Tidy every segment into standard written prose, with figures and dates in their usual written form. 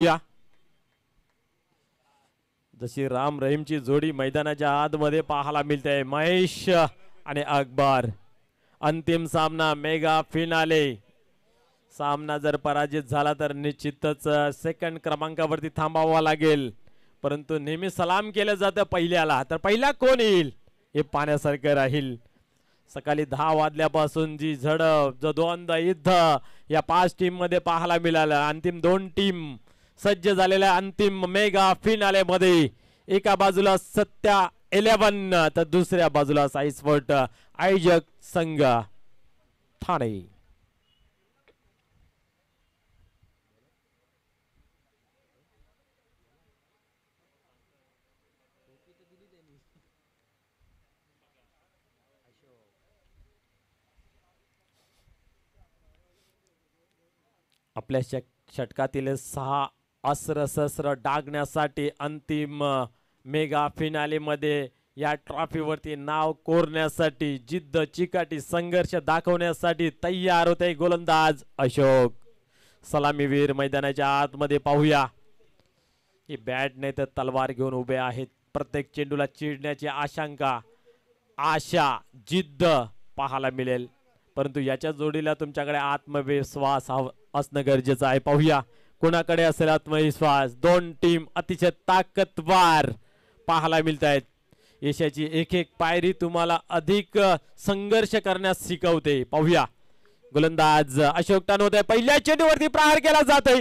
या जशी राम रहीमची जोडी मैदानाच्या आतमध्ये पाहायला मिळते. महेश आणि अकबर अंतिम सामना मेगा फिनाले. सामना जर पराजित झाला तर निश्चितच सेकंड क्रमांकावरती थांबावा लागेल. परंतु नेहमी सलाम केलं जातं पहिल्याला, तर पहिला कोण येईल हे पाहण्यासारखं राहील. सकाळी 10 वाजल्यापासून जी झडप जो द्वंद्व युद्ध या 5 टीम मध्ये पाहायला मिळालं. अंतिम 2 टीम सज्ज झालेल्या अंतिम मेगा फिनाले मध्ये एका बाजूला सत्या 11 तर दुसऱ्या बाजूला साई स्पोर्ट आयोजक संघ ठाणे. आपल्या षटकातील 6 अस्त्र डागण्यासाठी अंतिम मेगा फिनाले मध्ये या ट्रॉफीवरती नाव कोरण्यासाठी जिद्द चिकाटी संघर्ष दाखवण्यासाठी तयार होते गोलंदाज अशोक. सलामीवीर मैदानाच्या आतमध्ये पाहूया. ही बॅट नाही तर तलवार घेऊन उभे आहेत. प्रत्येक चेंडूला चिडण्याची आशंका आशा जिद्द पाहायला मिळेल. परंतु याच्या जोडीला तुमच्याकडे आत्मविश्वास असणं गरजेचं आहे. पाहूया कोणाकडे असेल आत्मविश्वास. 2 टीम अतिशय ताकदवार पाहायला मिळत आहेत. यशाची एक एक पायरी तुम्हाला अधिक संघर्ष करण्यास शिकवते. पाहूया गोलंदाज अशोक टानवते. पहिल्या चेंडूवरती प्रहार केला जातोय.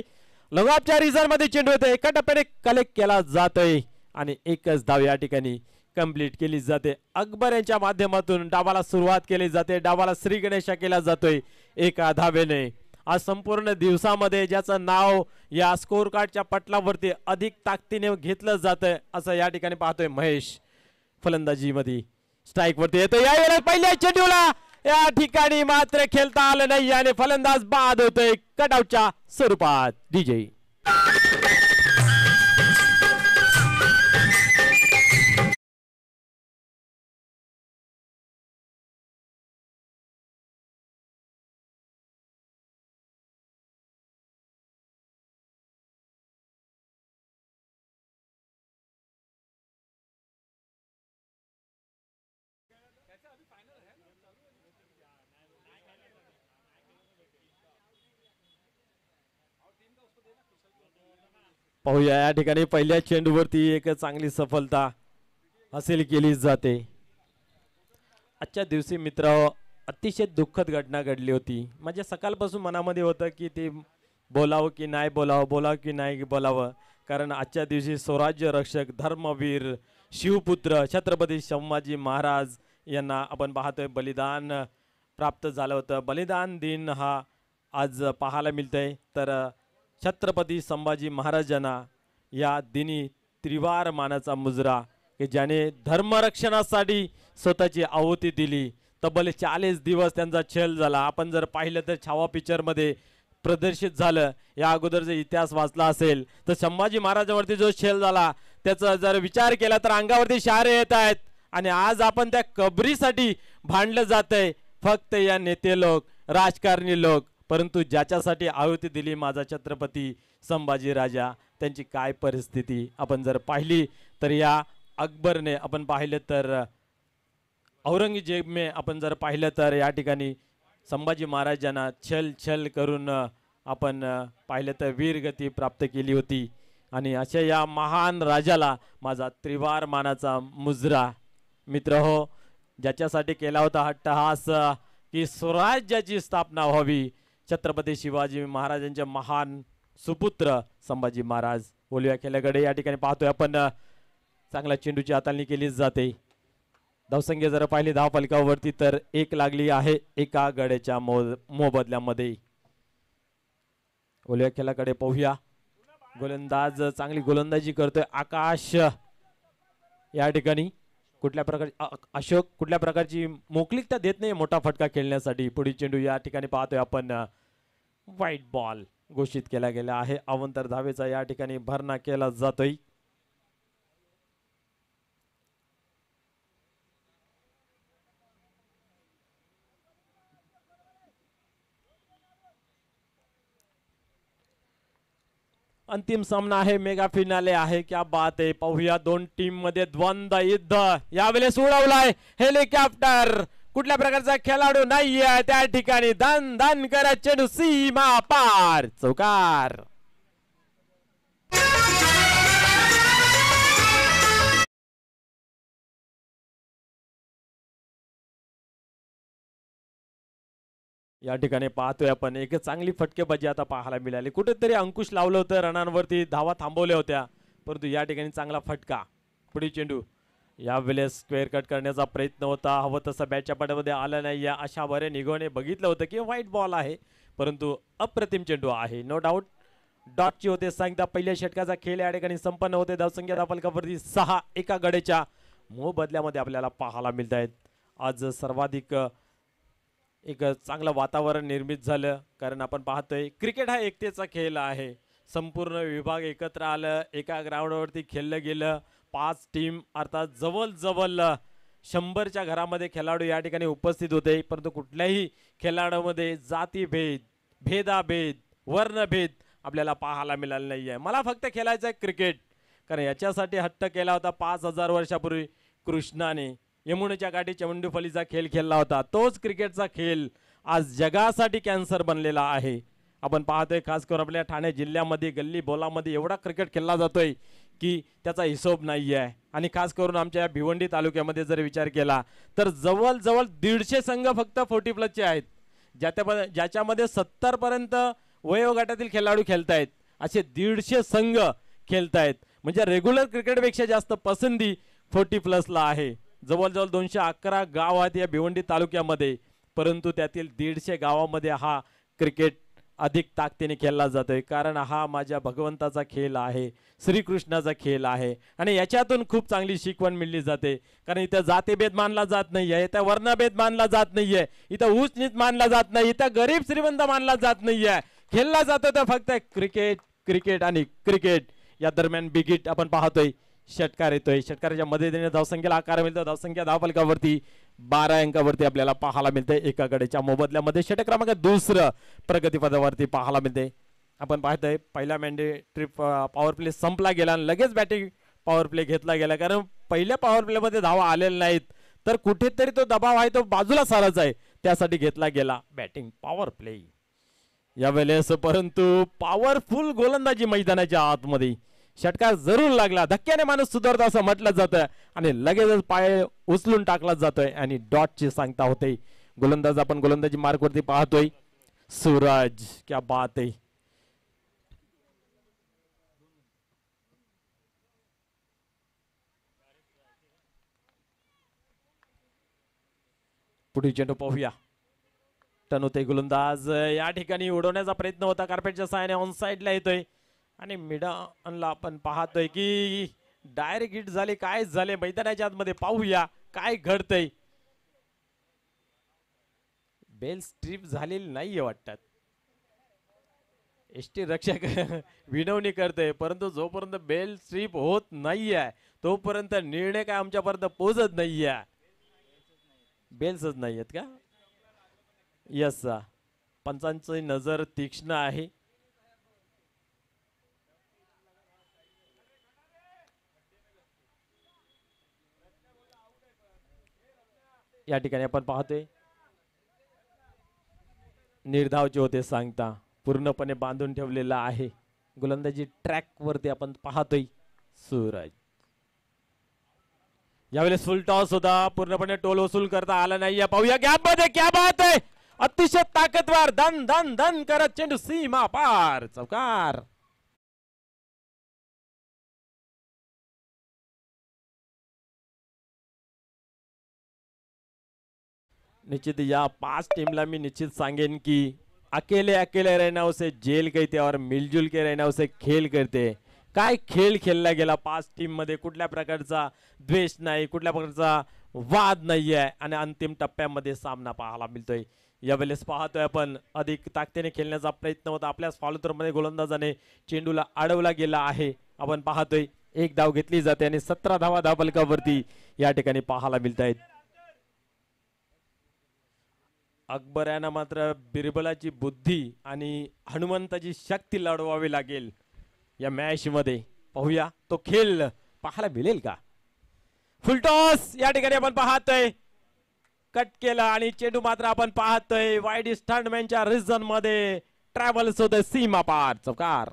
लगावच्या रिझल्ट मध्ये चेंडू होते. एका टप्प्याने कलेक्ट केला जातोय आणि एकच धाव या ठिकाणी कंप्लीट केली जाते. अकबर यांच्या माध्यमातून डावाला सुरुवात केली जाते. डावाला श्री गणेशा केला जातोय एका धावेने. आज संपूर्ण दिवसामध्ये ज्याचं नाव या स्कोर कार्डच्या पटलावरती अधिक ताकदीने घेतलं जातंय असं या ठिकाणी पाहतोय महेश. फलंदाजी मध्ये स्ट्राईक वरती येतो. यावेळेला पहिल्या चेंडूला या ठिकाणी मात्र खेळता आलं नाही आणि फलंदाज बाद होतोय कटआउटच्या स्वरूपात. डीजे पाहूया. या ठिकाणी पहिल्या चेंडूवरती एक चांगली सफलता हासिल केली जाते. आजच्या दिवशी मित्र अतिशय दुःखद घटना घडली होती. म्हणजे सकाळपासून मनामध्ये होतं की ते बोलावं की नाही बोलावं, बोलावं की नाही बोलावं. कारण आजच्या दिवशी स्वराज्य रक्षक धर्मवीर शिवपुत्र छत्रपती संभाजी महाराज यांना आपण पाहतोय बलिदान प्राप्त झालं होतं. बलिदान दिन हा आज पाहायला मिळतंय. तर छत्रपती संभाजी महाराजांना या दिनी त्रिवार मानाचा मुजरा की ज्याने धर्मरक्षणासाठी स्वतःची आहुती दिली. तब्बल 40 दिवस त्यांचा छल झाला. आपण जर पाहिलं तर छावा पिक्चर मध्ये प्रदर्शित झालं. या अगोदर जर इतिहास वाचला असेल तर संभाजी महाराजांवरती जो छल झाला त्याचा जर विचार केला तर अंगावरती शहारे येत आहेत. आणि आज आपण त्या कबरीसाठी भांडलं जातंय. फक्त या नेते लोक राजकारणी लोक. परंतु ज्याच्यासाठी आहुती दिली माझा छत्रपती संभाजी राजा त्यांची काय परिस्थिती आपण जर पाहिली तर या अकबरने आपण पाहिलं तर औरंगजेबने आपण जर पाहिलं तर या ठिकाणी संभाजी महाराजांना छल करून आपण पाहिलं तर वीरगती प्राप्त केली होती. आणि अशा या महान राजाला माझा त्रिवार मानाचा मुजरा. मित्र हो, ज्याच्यासाठी केला होता हट्टहास की स्वराज्याची स्थापना व्हावी. छत्रपती शिवाजी महाराजांचे महान सुपुत्र संभाजी महाराज. बोलूया खेळाकडे. या ठिकाणी पाहतोय आपण चांगल्या चेंडूची हाताळणी केली जाते. धावसंख्या जर पाहिली धाव फलकावरती तर 1 लागली आहे एका गड्याच्या मोबदल्यामध्ये. बोलूया खेळाकडे पाहूया. गोलंदाज चांगली गोलंदाजी करतोय आकाश. या ठिकाणी कुठल्या प्रकारची अशोक कुठल्या प्रकारची मोकळीकता देत नाही मोठा फटका खेळण्यासाठी. पुढील चेंडू या ठिकाणी पाहतोय आपण व्हाईट बॉल घोषित केला गेला आहे. अवंतर धावेचा या ठिकाणी भरणा केला जातोय. अंतिम सामना आहे, मेगा फिनाले आहे. क्या बात आहे. पाहूया दोन टीम मध्ये द्वंद्व युद्ध. यावेळेस उडवलाय हेलिकॉप्टर. कुठल्या प्रकारचा खेळाडू नाहीये त्या ठिकाणी. धन धन करत चेंडू सीमा पार. चौकार. या ठिकाणी पाहतोय आपण एक चांगली फटकेबाजी आता पाहायला मिळाली. कुठेतरी अंकुश लावलं होतं, रनांवरती धावा थांबवल्या होत्या, परंतु या ठिकाणी चांगला फटका. पुढील चेंडू यावेळेस स्क्वेअर कट करण्याचा प्रयत्न होता, हवं तसं बॅटच्या पाठीमध्ये आलं नाही. या अशा बरे निगोने बघितलं होतं की व्हाईट बॉल आहे, परंतु अप्रतिम चेंडू आहे. नो डाऊट डॉटची होते सांगता. पहिल्या षटकाचा खेळ या ठिकाणी संपन्न होते. धावसंख्या धावफलकावरती 6 एका गड्याच्या मोबदल्यामध्ये आपल्याला पाहायला मिळत आहेत. आज सर्वाधिक एक चांगलं वातावरण निर्मित झालं, कारण आपण पाहतोय क्रिकेट हा एकतेचा खेळ आहे. संपूर्ण विभाग एकत्र आलं, एका ग्राउंडवरती खेळलं गेलं. 5 टीम अर्थात जवळ 100च्या घरामध्ये खेळाडू या ठिकाणी उपस्थित होते, परंतु कुठल्याही खेळाडूमध्ये जातीभेद, भेदाभेद, वर्णभेद आपल्याला पाहायला मिळालं नाही आहे. मला फक्त खेळायचं आहे क्रिकेट, कारण याच्यासाठी हट्ट केला होता 5000 वर्षापूर्वी कृष्णाने. यमुनेच्या काठी चेंडूफलीचा खेळ खेळला होता. तोच क्रिकेटचा खेळ आज जगासाठी कॅन्सर बनलेला आहे. आपण पाहतोय खास करून आपल्या ठाणे जिल्ह्यामध्ये गल्ली बोलामध्ये एवढा क्रिकेट खेळला जातोय की त्याचा हिशोब नाही आहे. आणि खास करून आमच्या भिवंडी तालुक्यामध्ये जर विचार केला तर जवळ 150 संघ फक्त 40+ आहेत, ज्याच्यामध्ये 70 पर्यंत वयोगटातील खेळाडू खेळतायत. असे 150 संघ खेळतायत. म्हणजे रेग्युलर क्रिकेटपेक्षा जास्त पसंती 40+ आहे. जवळ 211 गाव आहेत या भिवंडी तालुक्यामध्ये, परंतु त्यातील 150 गावामध्ये हा क्रिकेट अधिक ताकदीने खेळला जातोय, कारण हा माझ्या भगवंताचा खेळ आहे, श्रीकृष्णाचा खेळ आहे. आणि याच्यातून खूप चांगली शिकवण मिळली जाते, कारण इथं जातीभेद मानला जात नाहीये, इथं वर्णभेद मानला जात नाहीये, इथं ऊच नीच मानला जात नाही, इथं गरीब श्रीमंत मानला जात नाहीये. खेळला जातो तर फक्त क्रिकेट, क्रिकेट आणि क्रिकेट. या दरम्यान बिगिट आपण पाहतोय, षटकार येतोय. षटकाराच्या मदतीने धावसंख्येला आकार मिळतो. धावसंख्या धावफलकावरती 12 अंकावरती आपल्याला पाहायला मिळते. एका गड्याच्या मोबदल्यामध्ये षटक क्रमांक 2 प्रगतीपदावरती पाहायला मिळते. आपण पाहतोय पहिला मॅन्डेटरी पॉवर प्ले संपला गेला आणि लगेच बॅटिंग पॉवर प्ले घेतला गेला, कारण पहिल्या पॉवर प्ले मध्ये धावा आलेल्या नाहीत, तर कुठेतरी तो दबाव आहे तो बाजूला सारायचा आहे, त्यासाठी घेतला गेला बॅटिंग पॉवर प्ले यावेळेस. परंतु पॉवरफुल गोलंदाजी मैदानाच्या आतमध्ये. षटकार जरूर लागला, धक्क्याने माणूस सुधारतो असं म्हटलं जातं आणि लगेचच पाय उचलून टाकला जातोय आणि डॉटची सांगता होते. गोलंदाज आपण गोलंदाजी मार्क वरती पाहतोय सूरज. क्या बात आहे. पुढील चेंडू पाहूया. टन होते गोलंदाज या ठिकाणी उडवण्याचा प्रयत्न होता, कार्पेटच्या साहाय्याने ऑन साइडला येतोय आणि मिडनला आपण पाहतोय की डायरेक्ट हिट झाले. काय झाले मैदानाच्या आतमध्ये, पाहूया काय घडतंय. बेल स्ट्रीप झालेली नाहीये वाटतात. एसटी रक्षक विनवणी करते, परंतु जोपर्यंत बेल स्ट्रीप होत नाहीये तोपर्यंत निर्णय काय आमच्यापर्यंत पोहोचत नाहीये. बेल्सच नाहीयेत का? यस, पंचांची नजर तीक्ष्ण आहे. या ठिकाणी आपण पाहतोय निर्धावचे होते सांगता पूर्णपणे बांधून ठेवलेला आहे. गोलंदाजी ट्रॅक वरती आपण पाहतोय सूरज. यावेळेस फुल टॉस होता, पूर्णपणे टोल वसूल करता आला नाही. पाहूया गॅप मध्ये, क्या बात आहे, अतिशय ताकदवार धन धन धन करत चेंडू सीमा पार. चौकार. निश्चित या 5 टीमला मी निश्चित सांगेन की अकेले अकेले रहना उसे जेल कहते और मिलजुल के रहना उसे खेल करते. काय खेळ खेळला गेला 5 टीम मध्ये. कुठल्या प्रकारचा द्वेष नाही, कुठल्या प्रकारचा वाद नाही आहे आणि अंतिम टप्प्यामध्ये सामना पाहायला मिळतोय. यावेळेस पाहतोय आपण अधिक ताकदीने खेळण्याचा प्रयत्न होता. आपल्याच फॉलोथ्रोमध्ये गोलंदाजाने चेंडूला अडवला गेला आहे. आपण पाहतोय एक धाव घेतली जाते आणि 17 धावा धावफलकावरती या ठिकाणी पाहायला मिळत आहेत. अकबर यांना मात्र बिरबलाची बुद्धी आणि हनुमंताची शक्ती लढवावी लागेल. या मॅच मध्ये. पाहूया तो खेळ पाहायला मिळेल का. फुलटॉस या ठिकाणी आपण पाहतोय, कट केला आणि चेंडू मात्र आपण पाहतोय वाईड स्टंटमॅनच्या रिझन मध्ये ट्रॅव्हल्स होते सीमा पार. चौकार.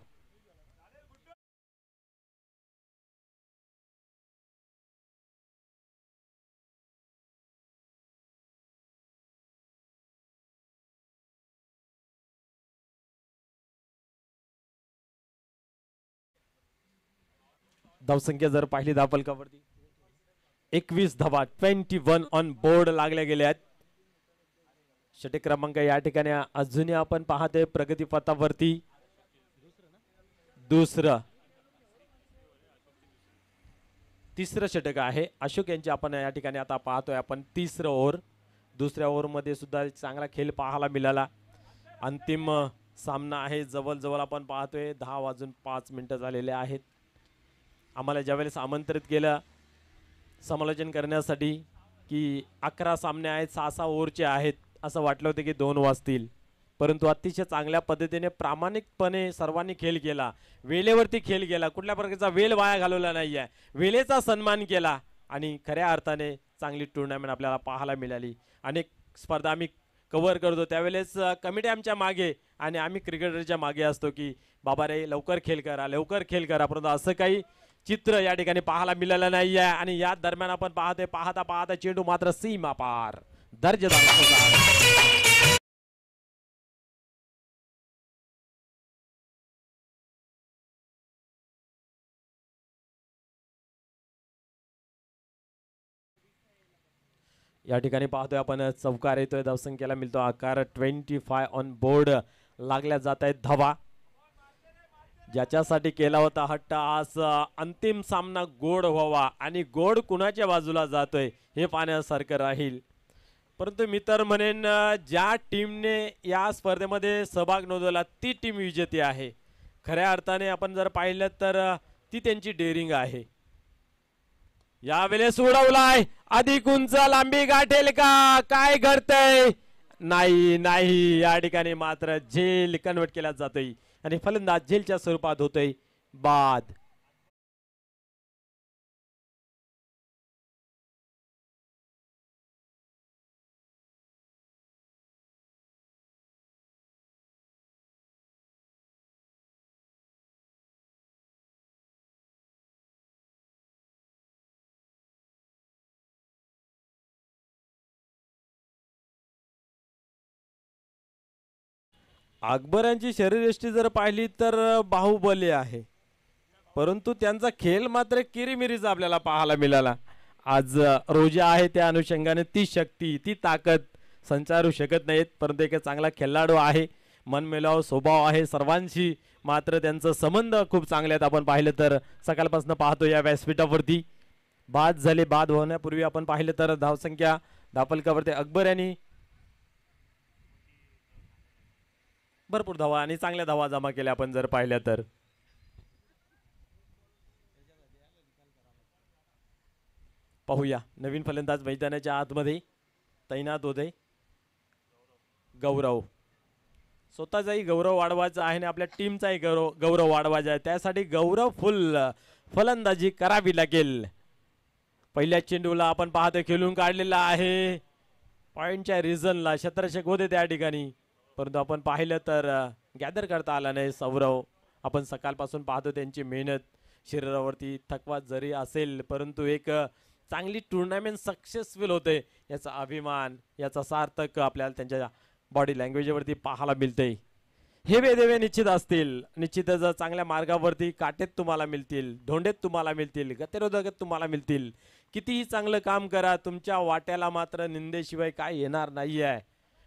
धावसंख्या जर पाहिली धावफलकावरती 21 धावा, 21 ऑन बोर्ड लागल्या गेल्या आहेत. षटक क्रमांक या ठिकाणी अजूनही आपण पाहतोय प्रगती पथावरती. तिसरं षटक आहे अशोक यांचे. आपण या ठिकाणी आता पाहतोय आपण तिसरं ओव्हर. दुसऱ्या ओव्हर मध्ये सुद्धा चांगला खेळ पाहायला मिळाला. अंतिम सामना आहे. जवळ आपण पाहतोय 10:05 झालेले आहेत. आम्हाला ज्यावेळेस आमंत्रित केलं समालोचन करण्यासाठी की 11 सामने आहेत, 6-6 ओव्हरचे आहेत, असं वाटलं होतं की 2 वाजतील. परंतु अतिशय चांगल्या पद्धतीने प्रामाणिकपणे सर्वांनी खेळ केला. वेळेवरती खेळ केला. कुठल्या प्रकारचा वेळ वाया घालवला नाही आहे. वेळेचा सन्मान केला आणि खऱ्या अर्थाने चांगली टुर्नामेंट आपल्याला पाहायला मिळाली. अनेक स्पर्धा आम्ही कव्हर करतो त्यावेळेस कमिटी आमच्या मागे आणि आम्ही क्रिकेटरच्या मागे असतो की बाबा रे लवकर खेळ करा, लवकर खेळ करा. परंतु असं काही चित्र या ठिकाणी पाहायला मिळालं नाही आहे. आणि या दरम्यान आपण पाहतोय पाहता चेंडू मात्र सीमा पार. दर्जेदार या ठिकाणी पाहतोय आपण चौकार येतोय. धावसंख्येला मिळतो आकार. 25 ऑन बोर्ड लागल्या जात आहेत धावा. ज्याच्यासाठी केला होता हट्ट आज अंतिम सामना गोड व्हावा आणि गोड कुणाच्या बाजूला जातोय हे पाहण्यासारखं राहील. परंतु मी तर म्हणेन ज्या टीमने या स्पर्धेमध्ये सहभाग नोंदवला ती टीम विजेती आहे. खऱ्या अर्थाने आपण जर पाहिलं तर ती त्यांची डेअरिंग आहे. यावेळेस उडवलाय. अधिक उंच लांबी गाठेल का, काय घडतंय. नाही या ठिकाणी मात्र झेल कन्वर्ट केला जातोय आणि फलंदाज झेलच्या स्वरूपात होतोय बाद. अकबरांची शरीरयष्टी जर पाहिली तर बाहुबली आहे. परंतु त्यांचा खेळ मात्र किरीमिरीचा आपल्याला पाहायला मिळाला. आज रोजा आहे त्या अनुषंगाने ती शक्ती ती ताकद संचारू शकत नाहीत. परंतु एक चांगला खेळाडू आहे. मनमिलाव स्वभाव आहे सर्वांशी. मात्र त्यांचं संबंध खूप चांगले आहेत. आपण पाहिलं तर सकाळपासून पाहतो या व्यासपीठावरती. बाद झाले. बाद होण्यापूर्वी आपण पाहिलं तर धावसंख्या धावफलकावरती अकबर यांनी भरपूर धावा आणि चांगल्या धावा जमा केल्या आपण जर पाहिल्या तर. पाहूया नवीन फलंदाज मैदानाच्या आतमध्ये तैनात होते. गौरव स्वतःचाही गौरव वाढवायचा आहे आणि आपल्या टीमचाही गौरव वाढवायचा आहे. त्यासाठी गौरव फुल फलंदाजी करावी लागेल. पहिल्या चेंडूला आपण पाहतो खेळून काढलेला आहे. पॉइंटच्या रिझनला क्षेत्ररक्षक होते त्या ठिकाणी. परंतु आपण पाहिलं तर गॅदर करता आला नाही सौरव. आपण सकाळपासून पाहतो त्यांची मेहनत. शरीरावरती थकवा जरी असेल परंतु एक चांगली टुर्नामेंट सक्सेसफुल होते याचा अभिमान याचा सार्थक आपल्याला त्यांच्या बॉडी लँग्वेजवरती पाहायला मिळते. हे वेदेवे निश्चित असतील. निश्चितच चांगल्या मार्गावरती काटेत तुम्हाला मिळतील, धोंडेत तुम्हाला मिळतील, गतिरोधकात तुम्हाला मिळतील. कितीही चांगलं काम करा तुमच्या वाट्याला मात्र निंदेशिवाय काय येणार नाही आहे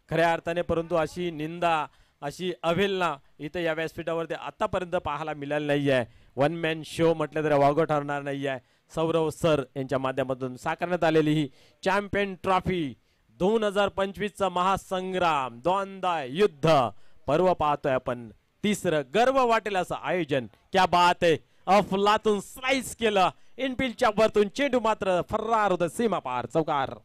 खऱ्या अर्थाने. परंतु अशी निंदा अशी अवहेलना इथं या व्यासपीठावरती आतापर्यंत पाहायला मिळाली नाही आहे. वन मॅन शो म्हटलं तर वावगं ठरणार नाही आहे. सौरव सर यांच्या माध्यमातून साकारण्यात आलेली ही चॅम्पियन ट्रॉफी 2025चा महासंग्राम द्वंद्व युद्ध पर्व पाहतोय आपण. तिसरं गर्व वाटेल असं आयोजन. क्या बात आहे. अफलातून स्लाइस केलं इनफिल्डच्या वरतून. चेंडू मात्र फर्रार होतं सीमा पार. चौकार.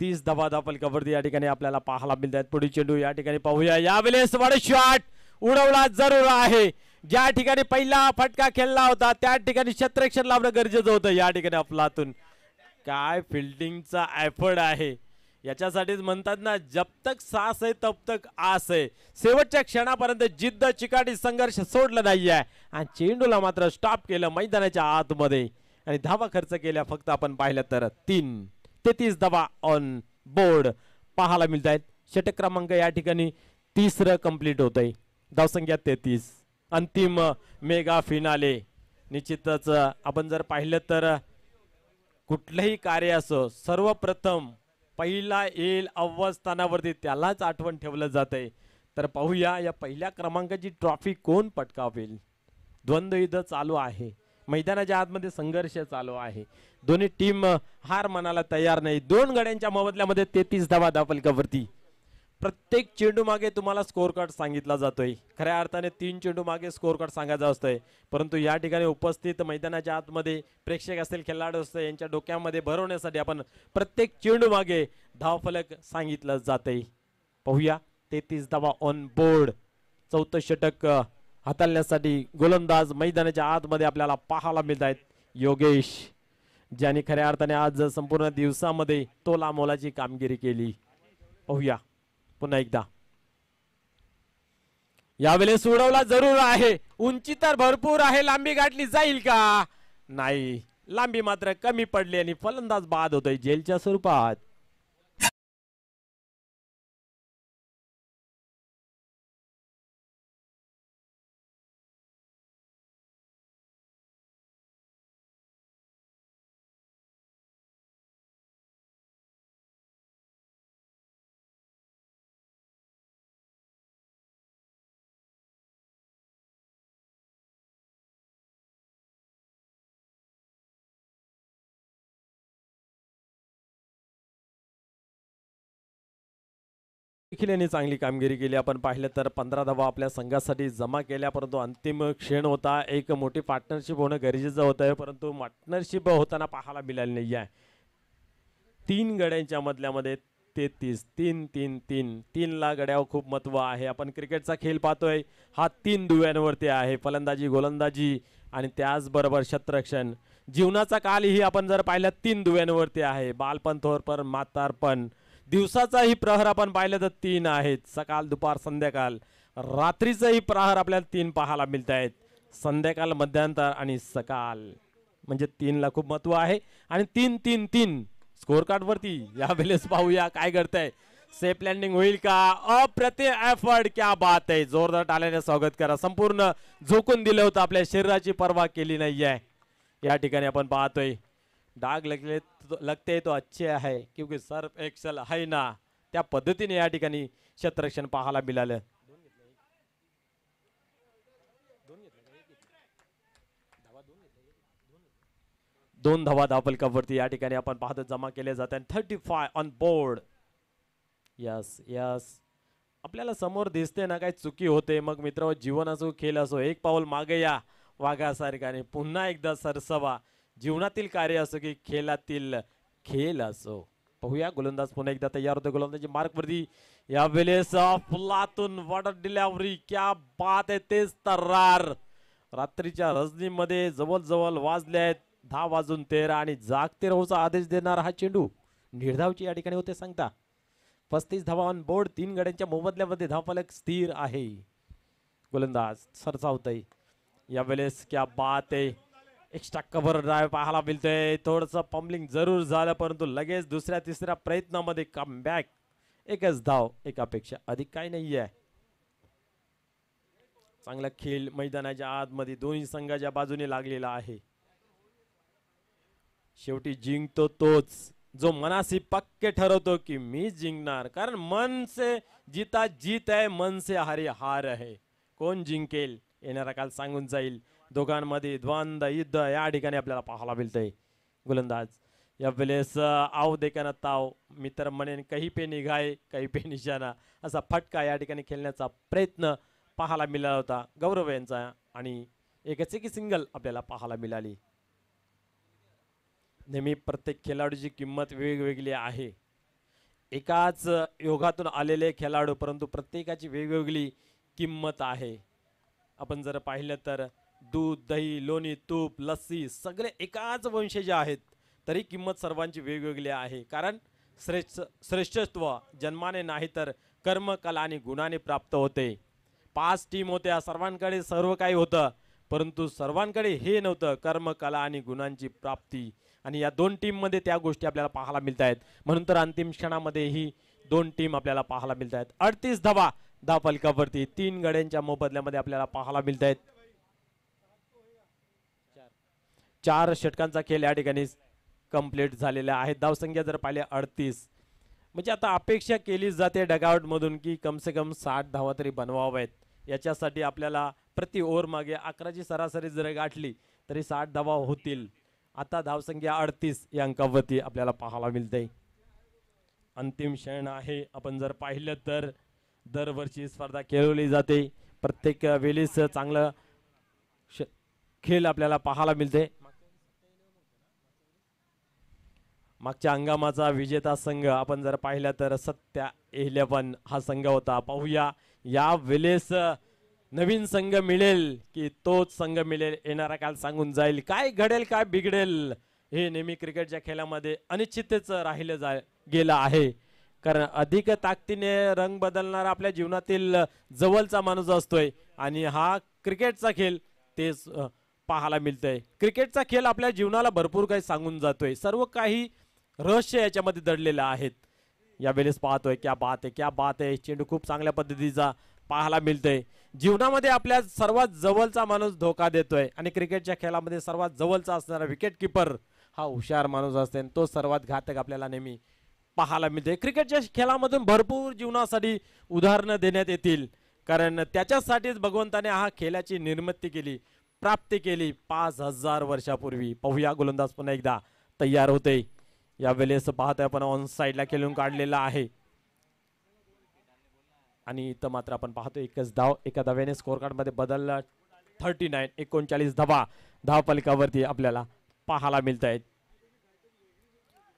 30 धावा फलकावरती या ठिकाणी आपल्याला पाहायला मिळत आहेत. पुढील चेंडू या ठिकाणी पाहूया. यावेळेस वड शॉट उडवला जरूर आहे. ज्या ठिकाणी पहिला फटका खेळला होता त्या ठिकाणी क्षेत्ररक्षण लावणं गरजेचं होतं. या ठिकाणी अफलातून काय फिल्डिंगचा एफर्ट आहे. याच्यासाठीच म्हणतात ना, जब तक सास आहे तब तक आस आहे. शेवटच्या क्षणापर्यंत जिद्द चिकाटी संघर्ष सोडला नाहीये आणि चेंडूला मात्र स्टॉप केलं मैदानाच्या आतमध्ये आणि धावा खर्च केल्या फक्त आपण पाहिलं तर 33 धावा ऑन बोर्ड पाहायला मिळत आहेत. षटक क्रमांक या ठिकाणी तिसरं कंप्लीट होत आहे. धावसंख्या 33. अंतिम मेगा फिनाले. निश्चितच आपण जर पाहिलं तर कुठलंही कार्य असो सर्वप्रथम पहिला येईल अव्वल स्थानावरती त्यालाच आठवण ठेवलं जातंय. तर पाहूया या पहिल्या क्रमांकाची ट्रॉफी कोण पटकावेल. द्वंद्व युद्ध चालू आहे. मैदानाच्या आतमध्ये संघर्ष चालू आहे. दोन्ही टीम हार मानायला तयार नाही. 2 गड्यांच्या मोबदल्यामध्ये 33 धावा फलकावरती. प्रत्येक चेंडू मागे तुम्हाला स्कोर कार्ड सांगितला जातोय. खऱ्या अर्थाने 3 चेंडू मागे स्कोर कार्ड सांगायचं असतंय. परंतु या ठिकाणी उपस्थित मैदानाच्या आतमध्ये प्रेक्षक असतील खेळाडू असतील यांच्या डोक्यामध्ये भरवण्यासाठी आपण प्रत्येक चेंडू मागे धावफलक सांगितलं जातंय. पाहूया 33 धावा ऑन बोर्ड. चौथं षटक हाताळण्यासाठी गोलंदाज मैदानाच्या आतमध्ये आपल्याला पाहायला मिळत आहेत. योगेश ज्यांनी खऱ्या अर्थाने आज संपूर्ण दिवसामध्ये तोला मोलाची कामगिरी केली. पाहूया पुन्हा एकदा. यावेळेस उडवला जरूर आहे. उंची तर भरपूर आहे. लांबी गाठली जाईल का? नाही, लांबी मात्र कमी पडली आणि फलंदाज बाद होतोय जेलच्या स्वरूपात. देखील चांगली कामगिरी केली. आपण पाहिलं तर 15 धावा आपल्या संघासाठी जमा केल्या. परंतु अंतिम क्षण होता. एक मोठी पार्टनरशिप होणं गरजेचं होतं परंतु पार्टनरशिप होताना पाहायला मिळाली नाही आहे. 3 गड्यांच्या मधल्यामध्ये 33 3 ला गड्यावर खूप महत्व आहे. आपण क्रिकेटचा खेळ पाहतोय हा 3 दुव्यांवरती आहे. फलंदाजी गोलंदाजी आणि त्याचबरोबर क्षेत्ररक्षण. जीवनाचा कालही आपण जर पाहिलं 3 दुव्यांवरती आहे. बालपण थोरपण म्हातारपण. दिवसाचाही प्रहर आपण पाहिलं तर 3 आहेत. सकाळ दुपार संध्याकाळ. रात्रीचाही प्रहर आपल्याला 3 पाहायला मिळत आहेत. संध्याकाळ मध्यांतर आणि सकाळ म्हणजे 3 ला खूप महत्व आहे. आणि 3 स्कोर कार्ड वरती यावेळेस पाहूया काय घडतंय. सेफ लँडिंग होईल का? अप्रतिम एफर्ट. क्या बात आहे. जोरदार टाळ्याने स्वागत करा. संपूर्ण झोकून दिलं होतं. आपल्या शरीराची पर्वा केली नाहीये. या ठिकाणी आपण पाहतोय डाग लगते तो अच्छे आहे क्योंकि सर्फ एक्सल है ना. त्या पद्धतीने या ठिकाणी क्षेत्ररक्षण पाहायला मिळालं. 2 धावा धावफलकावरती या ठिकाणी आपण पाहतो जमा केले जातात. 35 ऑन बोर्ड. यस आपल्याला समोर दिसते ना काही चुकी होते. मग मित्र जीवन असो खेळ असो एक पाऊल मागे या वाघासारखाने. पुन्हा एकदा सरसवा. जीवनातील कार्य असो की खेळातील खेळ असो. पाहूया गोलंदाज पुन्हा एकदा तयार होते. गोलंदाजी मार्क वरती यावेळेस फुलातून वॉटर डिलिव्हरी. क्या बात आहे. तेच तर्रार. रात्रीच्या रजनीमध्ये जवळ वाजले आहेत 10:13 आणि जागते राहूचा आदेश देणारा हा चेंडू निर्धावची या ठिकाणी होते सांगता. 35 धावा ऑन बोर्ड. 3 गड्यांच्या मोबदल्यामध्ये धावफलक स्थिर आहे. गोलंदाज सरसावतय यावेळेस. क्या बात आहे. एक्स्ट्रा कव्हर ड्राइव्ह पाहायला मिळतोय. थोडंसं पंबलिंग जरूर झालं परंतु लगेच दुसऱ्या तिसऱ्या प्रयत्नामध्ये कम बॅक. एकच धाव एकापेक्षा अधिक काही नाहीये. चांगला खेळ मैदानाच्या आतमध्ये दोन्ही संघाच्या बाजूने लागलेला आहे. शेवटी जिंकतो तोच जो मनासी पक्के ठरवतो की मी जिंकणार. कारण मन से जीता जीत है, मन से हारी हार आहे. कोण जिंकेल येणारा काल सांगून जाईल. दोघांमध्ये द्वंद्व युद्ध या ठिकाणी आपल्याला पाहायला मिळतंय. गोलंदाज यावेळेस आव देखना ताव. मित्र म्हणेन कहीं पे निघाए कहीं पे निशाणा. असा फटका या ठिकाणी खेळण्याचा प्रयत्न पाहायला मिळाला होता गौरव यांचा आणि एकच एक सिंगल आपल्याला पाहायला मिळाली. नेहमी प्रत्येक खेळाडूची किंमत वेगवेगळी आहे. एकाच योगातून आलेले खेळाडू, परंतु प्रत्येकाची वेगवेगळी किंमत आहे. आपण जर पाहिलं तर दूध, दही, लोणी, तूप, लस्सी सगळे एकाच वंशज आहेत, तरी किंमत सर्वांची वेगवेगळी आहे. कारण श्रेष्ठत्व जन्माने नाही तर कर्म, कला आणि गुणाने प्राप्त होते. 5 टीम होत्या, सर्वांकडे सर्व काही होतं, परंतु सर्वांकडे हे नव्हतं, कर्म, कला आणि गुणांची प्राप्ती. आणि या 2 टीममध्ये त्या गोष्टी आपल्याला पाहायला मिळत आहेत. म्हणून तर अंतिम क्षणामध्ये ही 2 टीम आपल्याला पाहायला मिळत आहेत. 38 धावा धावफलकावरती 3 गड्यांच्या मोबदल्यामध्ये आपल्याला पाहायला मिळत आहेत. 4 षटकांचा खेळ या ठिकाणी कंप्लीट झालेला आहे. धावसंख्या जर पाहिले 38, म्हणजे आता अपेक्षा केली जाते डगआउट मधून की कम से कम 60 धावा तरी बनवाव्यात. याच्यासाठी आपल्याला प्रति ओव्हर मागे 11ची सरासरी जर गाठली तरी 60 धावा होतील. आता धावसंख्या 38 या अंकावरती आपल्याला पाहायला मिळते. अंतिम क्षण आहे. आपण जर पाहिलं तर दरवर्षी स्पर्धा खेळवली जाते, प्रत्येक वेळेस चांगलं खेळ आपल्याला पाहायला मिळते. मागच्या हंगामाचा विजेता संघ आपण जर पाहिला तर सत्या 11 हा संघ होता. पाहूया या वेळेस नवीन संघ मिळेल की तोच संघ मिळेल, येणारा काल सांगून जाईल. काय घडेल काय बिघडेल हे नेहमी क्रिकेटच्या खेळामध्ये अनिश्चितच राहिलं गेलं आहे. कारण अधिक ताकदीने रंग बदलणारा आपल्या जीवनातील जवळचा माणूस असतोय आणि हा क्रिकेटचा खेळ तेच पाहायला मिळतंय. क्रिकेटचा खेळ आपल्या जीवनाला भरपूर काही सांगून जातोय, सर्व काही रहस्य याच्यामध्ये दडलेलं आहेत. यावेळेस पाहतोय क्या बात आहे, क्या बात आहे. चेंडू खूप चांगल्या पद्धतीचा पाहायला मिळतोय. जीवनामध्ये आपल्या सर्वात जवळचा माणूस धोका देतोय आणि क्रिकेटच्या खेळामध्ये सर्वात जवळचा असणारा विकेट किपर हा हुशार माणूस असते, तो सर्वात घातक आपल्याला नेहमी पाहायला मिळते. क्रिकेटच्या खेळामधून भरपूर जीवनासाठी उदाहरणं देण्यात येतील, कारण त्याच्यासाठीच भगवंताने हा खेळाची निर्मिती केली, प्राप्ती केली 5000 वर्षापूर्वी. पाहूया गोलंदाज पुन्हा एकदा तयार होते. यावेळेस पाहतोय आपण ऑन साईडला खेळून काढलेला आहे आणि इथं मात्र आपण पाहतो एकच धाव, एका धाव्याने स्कोर कार्ड मध्ये बदलला. 39 धावा धावफलकावरती आपल्याला पाहायला मिळत आहेत.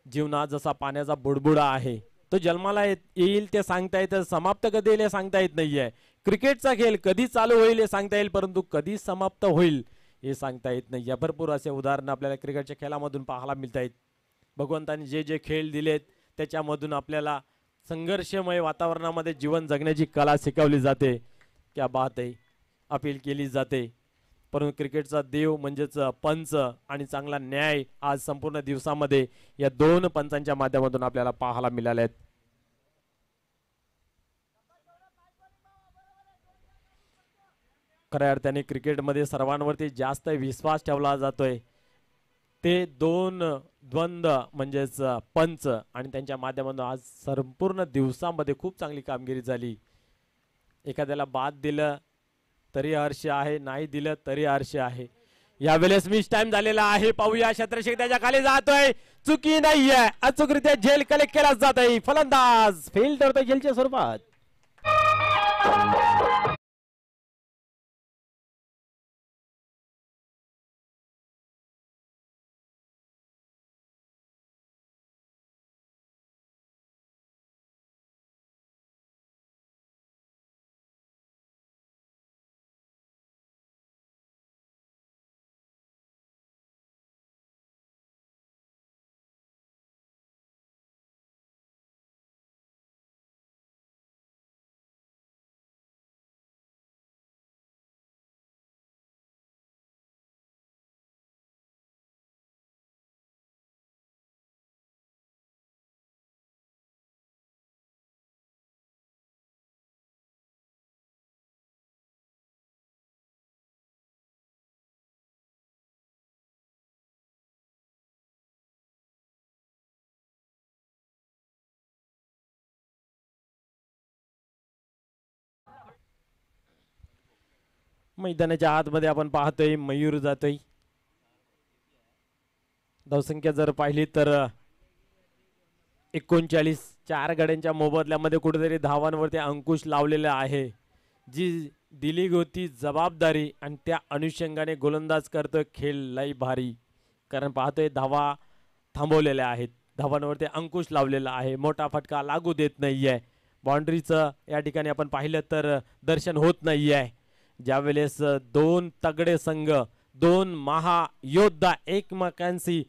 जीवनात जसा पाण्याचा बुडबुडा आहे, तो जन्माला येईल ते सांगता येतं, समाप्त कधी येईल हे सांगता येत नाहीये. क्रिकेटचा खेळ कधी चालू होईल हे सांगता येईल, परंतु कधी समाप्त होईल हे सांगता येत नाही. भरपूर असे उदाहरण आपल्याला क्रिकेटच्या खेळामधून पाहायला मिळत आहेत. भगवंतांनी जे जे खेळ दिलेत त्याच्यामधून आपल्याला संघर्षमय वातावरणामध्ये जीवन जगण्याची कला शिकवली जाते. क्या बात आहे, अपील केली जाते. परंतु क्रिकेटचा देव म्हणजेच पंच आणि चांगला न्याय आज संपूर्ण दिवसामध्ये या 2 पंचांच्या माध्यमातून आपल्याला पाहायला मिळाले आहेत. खऱ्या अर्थाने क्रिकेटमध्ये सर्वांवरती जास्त विश्वास ठेवला जातोय ते 2 द्वंद्व म्हणजेच पंच आणि त्यांच्या माध्यमातून आज संपूर्ण दिवसामध्ये खूप चांगली कामगिरी झाली. एखाद्याला बाद दिलं तरी हर्ष आहे, नाही दिलं तरी हर्ष आहे. यावेळेस मिस टाइम झालेला आहे. पाहूया क्षेत्रक्षक त्याच्या खाली जातोय, चुकी नाहीये, अचूकरित्या झेल कलेक्ट केला जात आहे. फलंदाज फेल ठरतोय झेलच्या स्वरूपात. मैदानाच्या आतमध्ये आपण पाहतोय मयूर जातोय. धावसंख्या जर पाहिली तर 39, 4 गड्यांच्या मोबदल्यामध्ये कुठेतरी धावांवरती अंकुश लावलेला आहे. जी दिली होती जबाबदारी आणि त्या अनुषंगाने गोलंदाज करतोय खेळ लई भारी. कारण पाहतोय धावा थांबवलेल्या आहेत, धावांवरती अंकुश लावलेला आहे, मोठा फटका लागू देत नाहीये. बाउंड्रीचं या ठिकाणी आपण पाहिलं तर दर्शन होत नाहीये. ज्यावेळेस दोन तगडे संघ, दोन महायोद्धा एकमेकांशी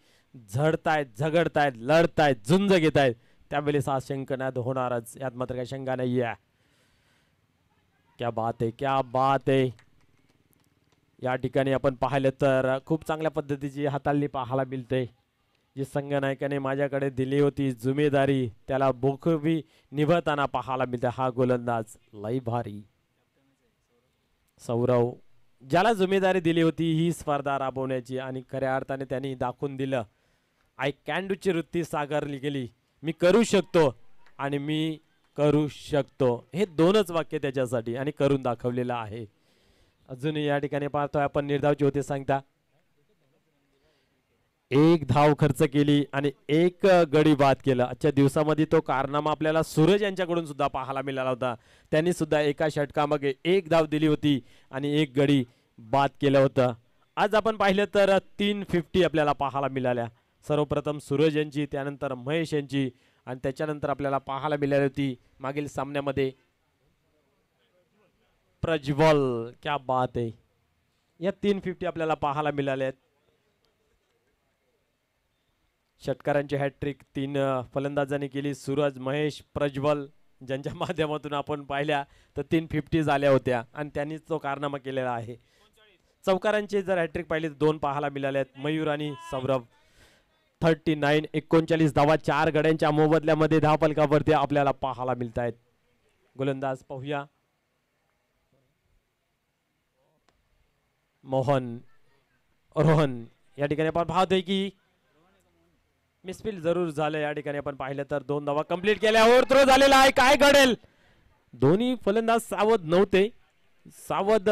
झडतायत, झगडतायत, लढतायत, झुंज घेत आहेत, त्यावेळेस हा शंखनाद होणारच, यात मात्र काही शंका नाही आहे. क्या बात आहे, क्या बात आहे. या ठिकाणी आपण पाहिलं तर खूप चांगल्या पद्धतीची हाताळणी पाहायला मिळते. जी संघनायकाने माझ्याकडे दिली होती जिम्मेदारी त्याला बोखवी निभताना पाहायला मिळते. हा गोलंदाज लई भारी सौरव, ज्याला जिम्मेदारी दिली होती ही स्पर्धा राबवण्याची आणि खऱ्या अर्थाने त्यांनी दाखवून दिलं. आय कॅन डू ची वृत्ती साकारली गेली. मी करू शकतो आणि मी करू शकतो, हे दोनच वाक्य त्याच्यासाठी आणि करून दाखवलेलं आहे. अजूनही या ठिकाणी पाहतोय आपण निर्धावची होते सांगता एक धाव खर्च केली आणि एक गडी बाद केलं. आजच्या दिवसामध्ये तो कारनामा आपल्याला सूरज यांच्याकडून सुद्धा पाहायला मिळाला होता. त्यांनी सुद्धा एका षटकामागे एक धाव दिली होती आणि एक गडी बाद केलं होतं. आज आपण पाहिलं तर 350 आपल्याला पाहायला मिळाल्या. सर्वप्रथम सूरज यांची, त्यानंतर महेश यांची आणि त्याच्यानंतर आपल्याला पाहायला मिळाली होती मागील सामन्यामध्ये प्रज्वल. क्या बात आहे. या 350 आपल्याला पाहायला मिळाल्या आहेत. षटकारांची हॅट्रिक 3 फलंदाजांनी केली. सूरज, महेश, प्रज्वल ज्यांच्या माध्यमातून आपण पाहिल्या तर 350 झाल्या होत्या आणि त्यांनीच तो कारनामा केलेला आहे. चौकारांची जर हॅट्रिक पाहिली तर 2 पाहायला मिळाल्या आहेत. मयूर आणि सौरभ. 39 39 धावा 4 गड्यांच्या मोबदल्यामध्ये धावफलकावरती आपल्याला पाहायला मिळत आहेत. गोलंदाज पाहूया. मोहन, रोहन. या ठिकाणी आपण पाहतोय की मिसफील्ड जरूर झालं. या ठिकाणी आपण पाहिलं तर 2 धावा कंप्लीट केल्यावर थ्रो झालेला आहे. काय घडेल, दोन्ही फलंदाज सावध नव्हते. सावध,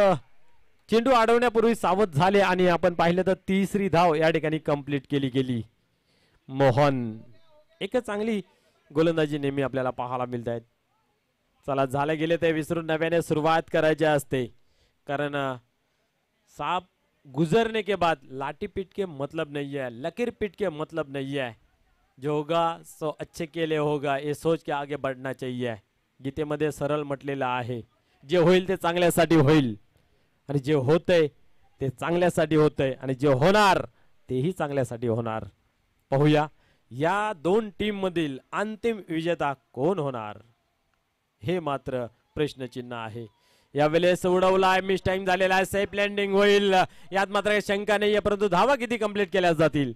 चेंडू अडवण्यापूर्वी सावध झाले आणि आपण पाहिलं तर तिसरी धाव या ठिकाणी कंप्लीट केली गेली. मोहन, एक चांगली गोलंदाजी नेहमी आपल्याला पाहायला मिळत आहेत. चला, झाले गेले ते विसरून नव्याने सुरुवात करायची असते, कारण साप गुजरने के बाद लाठी पीट के मतलब नहीं है, लकीर पीट के मतलब नहीं है. जो होगा सो अच्छे के लिए होगा, ये सोच के आगे बढ़ना चाहिए. गीतेमध्ये सरळ म्हटलेलं आहे, जे होईल ते चांगल्यासाठी होईल आणि जे होतंय ते चांगल्यासाठी होतंय आणि जे होणार तेही चांगल्यासाठी होणार. पाहूया या 2 टीम मधील अंतिम विजेता कोण होणार, हे मात्र प्रश्नचिन्ह आहे. यावेळेस उडवलाय, मिस टाइम झालेला आहे, सेफ लँडिंग होईल, यात मात्र शंका नाहीये. परंतु धावा किती कंप्लीट केल्या जातील?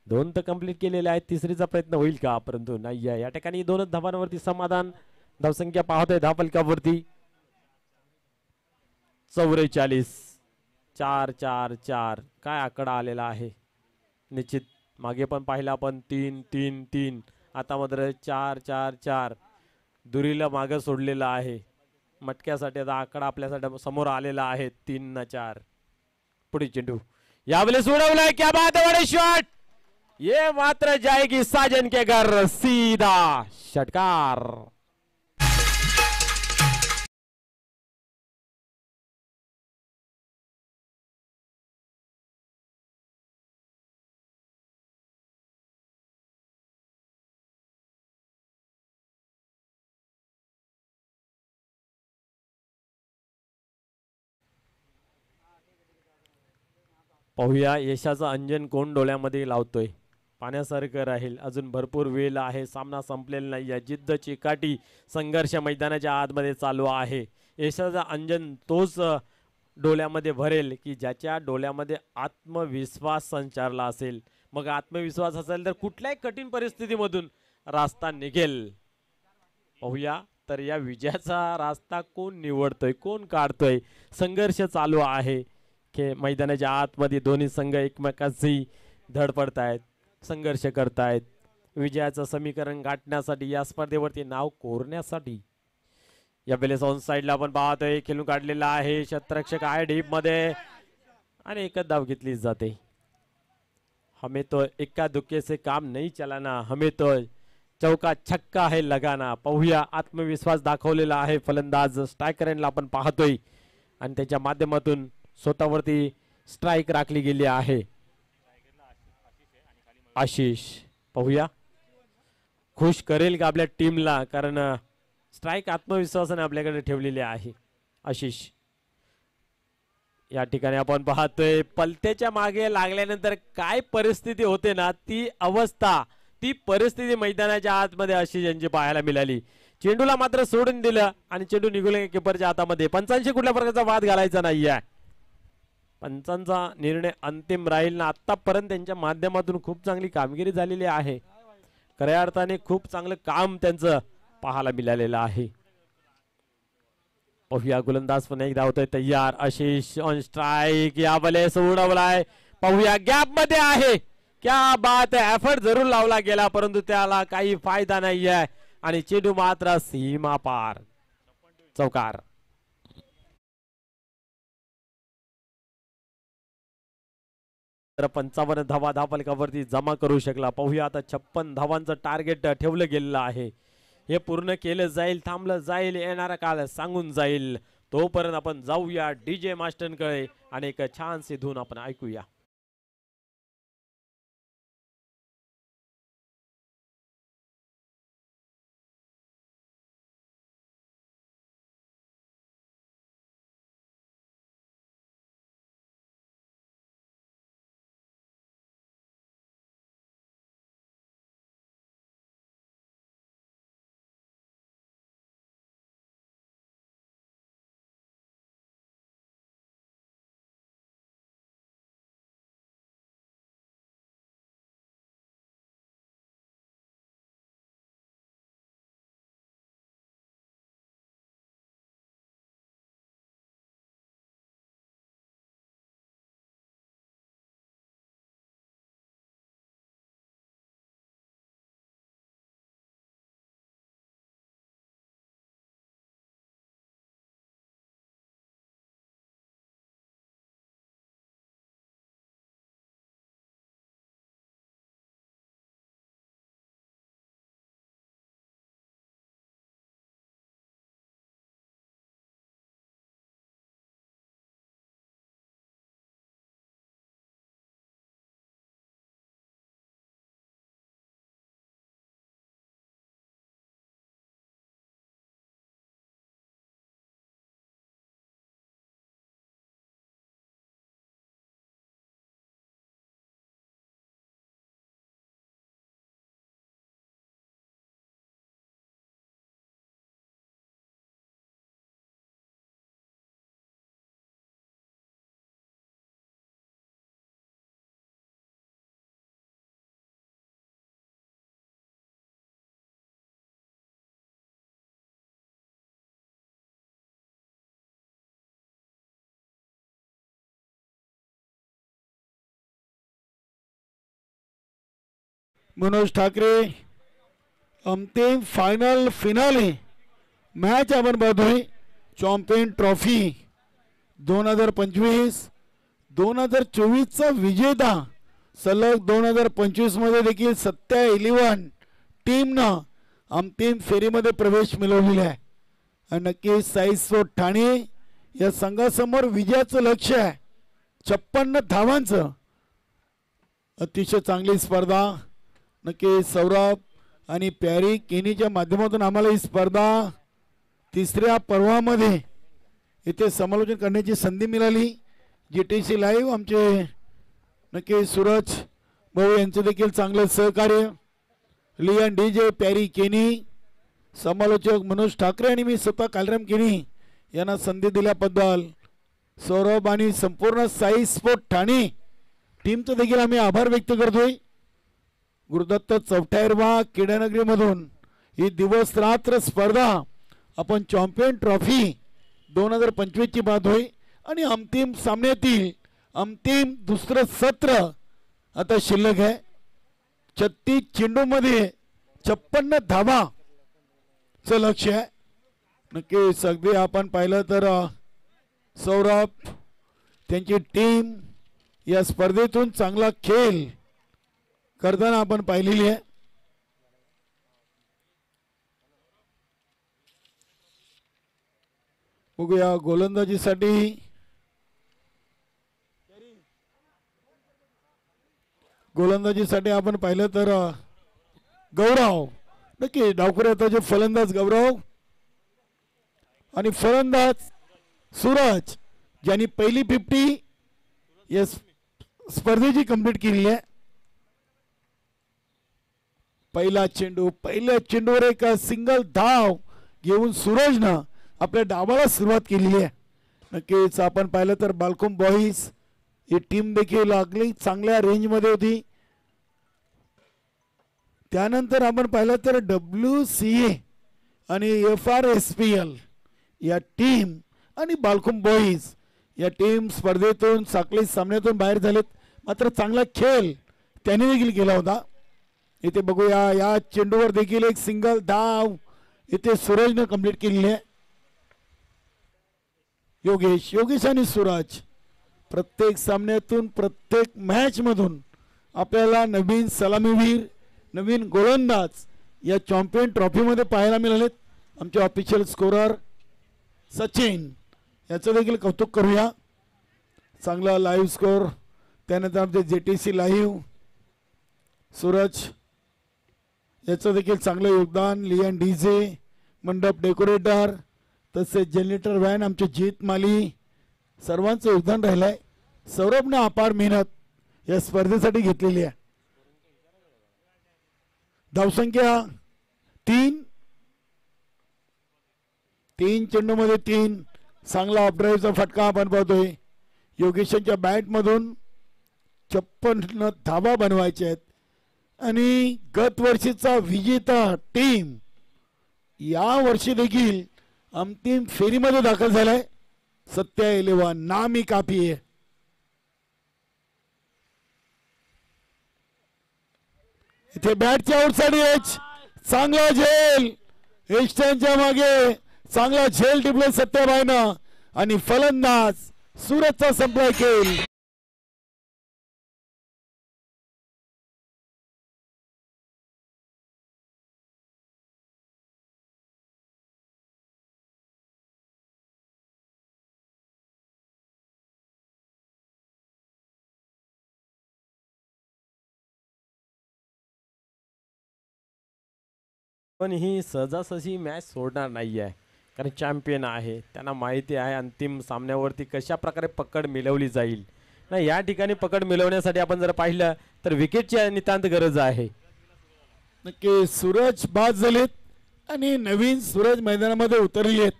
2 तर कंप्लीट केलेले आहेत, तिसरीचा प्रयत्न होईल का? परंतु नाही आहे. या ठिकाणी 2च धावांवरती समाधान. धावसंख्या पाहतोय धावफलकावरती 44 4-4-4. काय आकडा आलेला आहे निश्चित. मागे पण पाहिला आपण 3-3-3, आता मात्र 4-4-4. दुरीला मागे सोडलेला आहे. मटक्यासाठी आता आकडा आपल्यासाठी समोर आलेला आहे 3-4. पुढे चेंडू यावेळेस उडवलाय. क्या बात है, बड़े शॉट. ये मात्र जाएगी साजन के घर, सीधा षटकार. पाहूया यशाचं अंजन कोण डोळ्यामध्ये लावतोय. पाण्यासारखं राहील, अजून भरपूर वेळ आहे, सामना संपलेला नाही आहे. जिद्द, चिकाटी, संघर्ष मैदानाच्या आतमध्ये चालू आहे. यशाचं अंजन तोच डोळ्यामध्ये भरेल की ज्याच्या डोळ्यामध्ये आत्मविश्वास संचारला असेल. मग आत्मविश्वास असेल तर कुठल्याही कठीण परिस्थितीमधून रास्ता निघेल. पाहूया तर या विजयाचा रास्ता कोण निवडतोय, कोण काढतोय. संघर्ष चालू आहे की मैदानाच्या आतमध्ये दोन्ही संघ एकमेकांशी धडपडतायत, संघर्ष करतायत विजयाचं समीकरण गाठण्यासाठी, या स्पर्धेवरती नाव कोरण्यासाठी. यावेळेस ऑन साइडला आपण पाहतोय खेळून काढलेला आहे. क्षेत्ररक्षक आहे डीप मध्ये आणि एकच धाव घेतली जाते. हमें तो इक्का दुक्के से काम नहीं चलाना, हमें तो चौका छक्का है लगाना. पाहूया आत्मविश्वास दाखवलेला आहे फलंदाज स्ट्रायकरला आपण पाहतोय आणि त्याच्या माध्यमातून स्वतःवरती स्ट्राइक राखली गेली आहे. आशिष पाहूया खुश करेल का आपल्या टीमला, कारण स्ट्राईक आत्मविश्वासाने आपल्याकडे ठेवलेले आहे. आशिष या ठिकाणी आपण पाहतोय पलत्याच्या मागे लागल्यानंतर काय परिस्थिती होते ना, ती अवस्था ती परिस्थिती मैदानाच्या आतमध्ये आशिष यांची पाहायला मिळाली. चेंडूला मात्र सोडून दिलं आणि चेंडू निघून किपरच्या हातामध्ये. पंचांशी कुठल्या प्रकारचा वाद घालायचा नाहीये. पंचांचा निर्णय अंतिम राहील ना. आतापर्यंत त्यांच्या माध्यमातून खूप चांगली कामगिरी झालेली आहे. खऱ्या अर्थाने खूप चांगलं काम त्यांचं पाहायला मिळालेलं आहे. पाहूया गोलंदाज पण एक धावतोय तयार. आशिष ऑन स्ट्राईक या बलेस उडवलाय. पाहूया गॅप मध्ये आहे. क्या बात है. एफर्ट जरूर लावला गेला परंतु त्याला काही फायदा नाहीये आणि चेंडू मात्र सीमा पार. चौकार. तर 55 धावा धावफलकावरती जमा करू शकला. पाहूया आता 56 धावांचं टार्गेट ठेवलं गेलेलं आहे. हे पूर्ण केलं जाईल, थांबलं जाईल, येणारा काळ सांगून जाईल. तोपर्यंत आपण जाऊया डीजे मास्टरकडे आणि एक छानशी धून आपण ऐकूया. मनोज ठाकरे अंतिम फायनल फिनाले मॅच आपण बघतोय. चॅम्पियन ट्रॉफी 2025 2024चा विजेता सलग 2025 मध्ये देखील 11 टीमनं अंतिम फेरीमध्ये प्रवेश मिळवलेला आहे. आणि नक्कीच साईस्पोर्ट ठाणे या संघासमोर विजयाचं लक्ष्य आहे. 56 धावांचं. अतिशय चांगली स्पर्धा. नक्की सौरभ आणि प्यारी केनीच्या माध्यमातून आम्हाला ही स्पर्धा तिसऱ्या पर्वामध्ये इथे समालोचन करण्याची संधी मिळाली. GTC लाईव्ह आमचे नक्की सूरज भाऊ यांचे देखील चांगले सहकार्य. लियन डीजे प्यारी केनी समालोचक मनोज ठाकरे आणि मी स्वतः कालराम केनी यांना संधी दिल्याबद्दल सौरभ आणि संपूर्ण साई स्पोर्ट ठाणे टीमचं देखील आम्ही आभार व्यक्त करतोय. गुरुदत्त चौथायरवा क्रीडानगरी मधून ही दिवस रात्र स्पर्धा आपण चॅम्पियन ट्रॉफी 2025 ची बात होई आणि अंतिम सामन्यातील अंतिम दुसरं सत्र आता शिल्लक आहे. 36 चेंडूमध्ये 56 धावा चं लक्ष्य आहे. नक्कीच अगदी आपण पाहिलं तर सौरभ त्यांची टीम या स्पर्धेतून चांगला खेळ करताना आपण पाहिलेली आहे. बघूया गोलंदाजीसाठी आपण पाहिलं तर गौरव, नक्की डावखुऱ्याचे फलंदाज गौरव आणि फलंदाज सूरज ज्यांनी पहिली 50 या स्पर्धेची कंप्लीट केली आहे. पहिल्या चेंडूवर एक सिंगल धाव घेऊन सूरजनं आपल्या डावाला सुरुवात केलेली आहे. नक्कीच आपण पाहिलं तर बालकोम बॉईज ही टीम देखील अगदी चांगल्या रेंजमध्ये होती. त्यानंतर आपण पाहिलं तर WCA आणि FRSPL या टीम आणि बालकोम बॉईज या टीम स्पर्धेतून साखळी सामन्यातून बाहेर झालेत. मात्र चांगला खेळ त्यांनी देखील केला होता. इथे बघूया या चेंडूवर देखील एक सिंगल धाव इथे सूरजनं कंप्लीट केलेली आहे. योगेश आणि सूरज प्रत्येक सामन्यातून प्रत्येक मॅच मधून आपल्याला नवीन सलामीवीर नवीन गोलंदाज या चॅम्पियन ट्रॉफी मध्ये पाहायला मिळालेत. आमचे ऑफिशियल स्कोरर सचिन याचं देखील कौतुक करूया. चांगला लाईव्ह स्कोर. त्यानंतर आमचे JTC लाईव्ह सूरज याचं देखील चांगलं योगदान. लियन DJ मंडप डेकोरेटर तसेच जनरेटर व्हॅन आमचे जीत माली सर्वांचं योगदान राहिलंय. सौरभने अपार मेहनत या स्पर्धेसाठी घेतलेली आहे. धावसंख्या 3 चेंडू मध्ये 3. चांगला ऑफड्राईव्हचा फटका आपण पाहतोय. योगेशांच्या बॅट मधून 56 धावा बनवायच्या आहेत आणि गत वर्षीचा विजेता टीम या वर्षी देखील अंतिम फेरीमध्ये दाखल झालाय. 11 नामी काफी आहे. इथे बॅटच्या आउटसाइड एज चांगला झेल एस्टनच्या मागे चांगला झेल टिपले सत्याबाईनं आणि फलंदाज सूरजचा संपलाय खेळ. पण ही सहजासहजी मॅच सोडणार नाही आहे. कारण चॅम्पियन आहे. त्यांना माहिती आहे अंतिम सामन्यावरती कशा प्रकारे पकड मिळवली जाईल. नाही या ठिकाणी पकड मिळवण्यासाठी आपण जर पाहिलं तर विकेटची नितांत गरज आहे. नक्की सूरज बाद झालेत आणि नवीन सूरज मैदानामध्ये उतरले आहेत.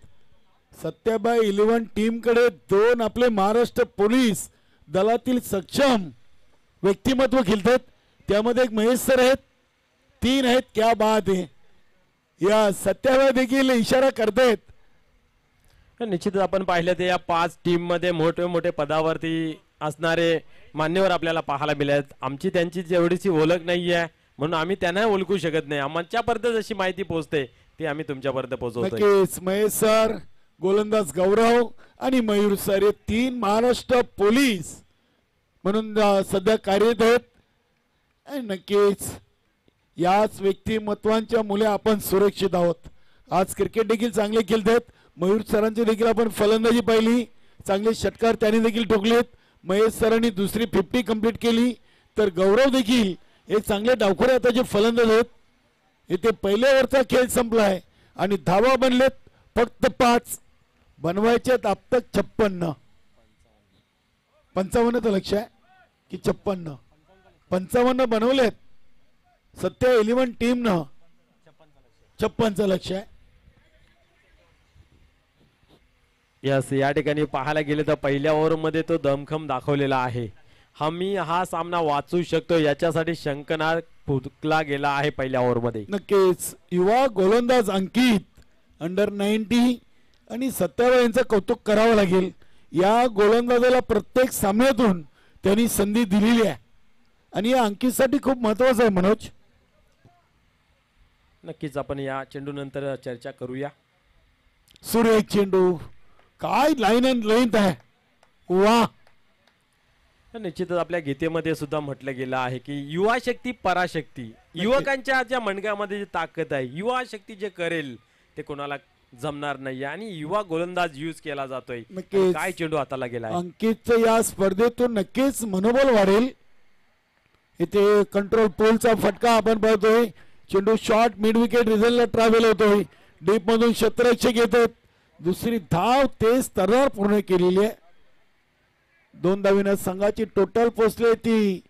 सत्याबाई 11 टीम कडे 2 आपले महाराष्ट्र पोलीस दलातील सक्षम व्यक्तिमत्व खेळतात. त्यामध्ये एक महेश सर आहेत. 3 आहेत. क्या बात आहे. या सत्याबाई देखील इशारा करतायत. निश्चितच आपण पाहिलं ते या 5 टीम मध्ये मोठे मोठे पदावरती असणारे मान्यवर आपल्याला पाहायला मिळत. आमची त्यांची जेवढीची ओळख नाही आहे म्हणून आम्ही त्यांना ओळखू शकत नाही. आमच्यापर्यंत जशी माहिती पोहोचते ती आम्ही तुमच्यापर्यंत पोहोचवतो. नक्कीच महेश सर गोलंदाज गौरव आणि मयूर सर हे 3 महाराष्ट्र पोलीस म्हणून सध्या कार्यरत आहेत. आणि नक्कीच याच व्यक्तिमत्वांच्या मुले आपण सुरक्षित आहोत. आज क्रिकेट देखील चांगले खेळतात. मयूर सरांची देखील आपण फलंदाजी पाहिली. चांगले षटकार त्यांनी देखील ठोकलेत. महेश सरांनी दुसरी 50 कंप्लीट केली तर गौरव देखील एक चांगले डावखुरे आताचे फलंदाज आहेत. इथे पहिल्या ओव्हरचा खेळ संपलाय आणि धावा बनलेत फक्त 5 बनवायचे. अब तक 55 तर लक्ष आहे की 55 बनवलेत. 11 टीम न 56 लक्ष आहे. यस या ठिकाणी पाहायला गेले तर पहिल्या ओव्हर मध्ये तो दमखम दाखवलेला आहे. आम्ही हा सामना वाचू शकतो याच्यासाठी शंकनार फुकला गेला आहे पहिल्या ओव्हर मध्ये. नक्कीच युवा गोलंदाज अंकित अंडर 90 आणि सत्याबाई यांचं कौतुक करावं लागेल. या गोलंदाजाला प्रत्येक सामन्यातून त्यांनी संधी दिलेली आहे आणि या अंकितसाठी खूप महत्वाचं आहे. मनोज नक्कीच आपण या चेंडू नंतर चर्चा करूया. सूर्य एक चेंडू काय लाईन अँड लेंथ आहे. वा निश्चितच आपल्या गीतेमध्ये सुद्धा म्हटलं गेलं आहे की युवा शक्ती पराशक्ती. युवकांच्या ज्या मणक्यामध्ये जी ताकद आहे युवा शक्ती जे करेल ते कोणाला जमणार नाही आणि युवा गोलंदाज यूज केला जातोय. काय चेंडू हाताला गेला. अंकितचं या स्पर्धेतून नक्कीच मनोबल वाढेल. इथे कंट्रोल पोलचा फटका आपण पाहतोय. चेंडू शॉर्ट मिड विकेट रिझल्टला ट्रॅव्हल होतोय. डीप मधून क्षेत्ररक्षक येतात. दुसरी धाव तेज तरार पूर्ण केलेली आहे. 2 धावीनं संघाची टोटल पोहोचली ती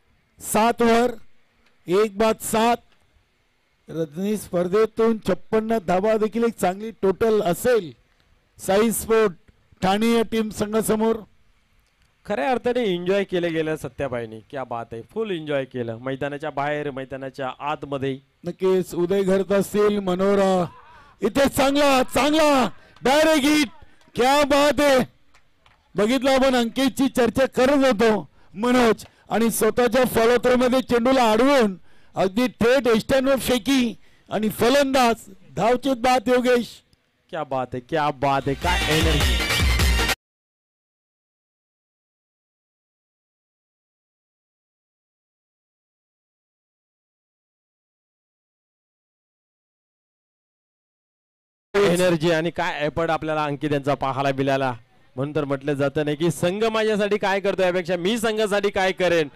7 वर. 1-7. रजनी स्पर्धेतून 56 धावा देखील एक चांगली टोटल असेल साई स्पोर्ट ठाणे या टीम संघासमोर. खऱ्या अर्थाने एन्जॉय केलं गेलं सत्याबाईंनी. क्या बात आहे. फुल एन्जॉय केलं मैदानाच्या बाहेर मैदानाच्या आतमध्ये. नक्कीच उदय घरत असतील मनोरा इथे चांगला चांगला डायरेक्ट हिट. क्या बात आहे. बघितलं आपण अंकितची चर्चा करत होतो मनोज आणि स्वतःच्या फॉलो थ्रो मध्ये चेंडूला अडवून अगदी थेट एस्टॅनवर फेकी आणि फलंदाज धावचेत बाद योगेश. क्या बात आहे. क्या बात आहे. काय एनर्जी. एनर्जी आणि काय एफर्ट आपल्याला अंकित यांचा पाहायला मिळाला. म्हणून तर म्हटलं जातं नाही की संघ माझ्यासाठी काय करतो यापेक्षा मी संघासाठी काय करेन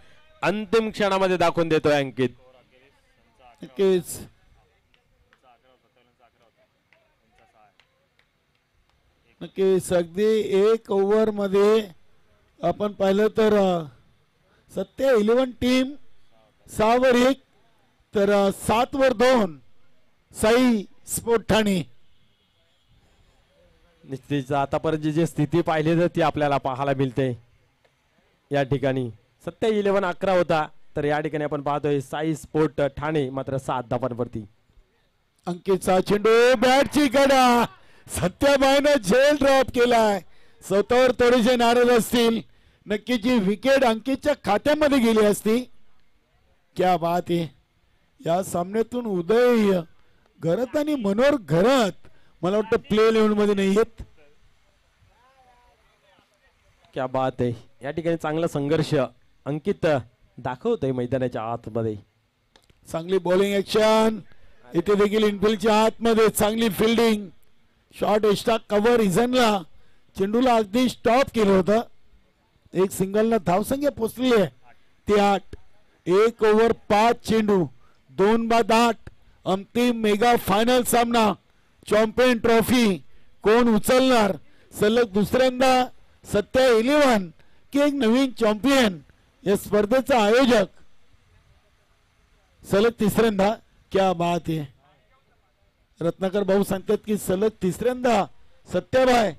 अंतिम क्षणामध्ये दाखवून देतोय अंकित. नक्कीच नक्कीच अगदी 1 ओव्हर मध्ये आपण पाहिलं तर सत्य 11 टीम 6 वर 1 तर 7 वर 2 साई स्पोर्ट ठाणे. निश्चित आतापर्यंत जी स्थिती पाहिली तर ती आपल्याला पाहायला मिळते या ठिकाणी. सत्य 11-11 होता तर या ठिकाणी आपण पाहतोय साई स्पोर्ट ठाणे मात्र 7 धावांवरती. अंकितचा चेंडू बॅटची गडा सत्याबाईनं झेल ड्रॉप केलाय. स्वतःवर थोडेसे नाराज असतील. नक्की जी विकेट अंकितच्या खात्यामध्ये गेली असती. क्या बात आहे. या सामन्यातून उदय घरत आणि मनोहर घरत मला वाटतं प्ले लेवल मध्ये नाही आहेत. क्या बात आहे. या ठिकाणी चांगला संघर्ष अंकित दाखवतोय मैदानाच्या आतमध्ये. चांगली बॉलिंग ऍक्शन इथे देखील इनफिल्डच्या आतमध्ये चांगली फिल्डिंग. शॉर्ट एक्स्ट्रा कव्हर इझनला चेंडूला अगदी स्टॉप केलं होतं. एक सिंगलला धावसंख्या पोचलेली आहे ती 8. 1 ओव्हर 5 चेंडू 2-8 अंतिम मेगा फायनल सामना. चॅम्पियन ट्रॉफी कोण उचलणार. सलग दुसऱ्यांदा सत्य 11 की एक नवीन चॅम्पियन या स्पर्धेचा आयोजक सलग तिसऱ्यांदा. क्या बात आहे. रत्नाकर भाऊ सांगतात की सलग तिसऱ्यांदा सत्याबाई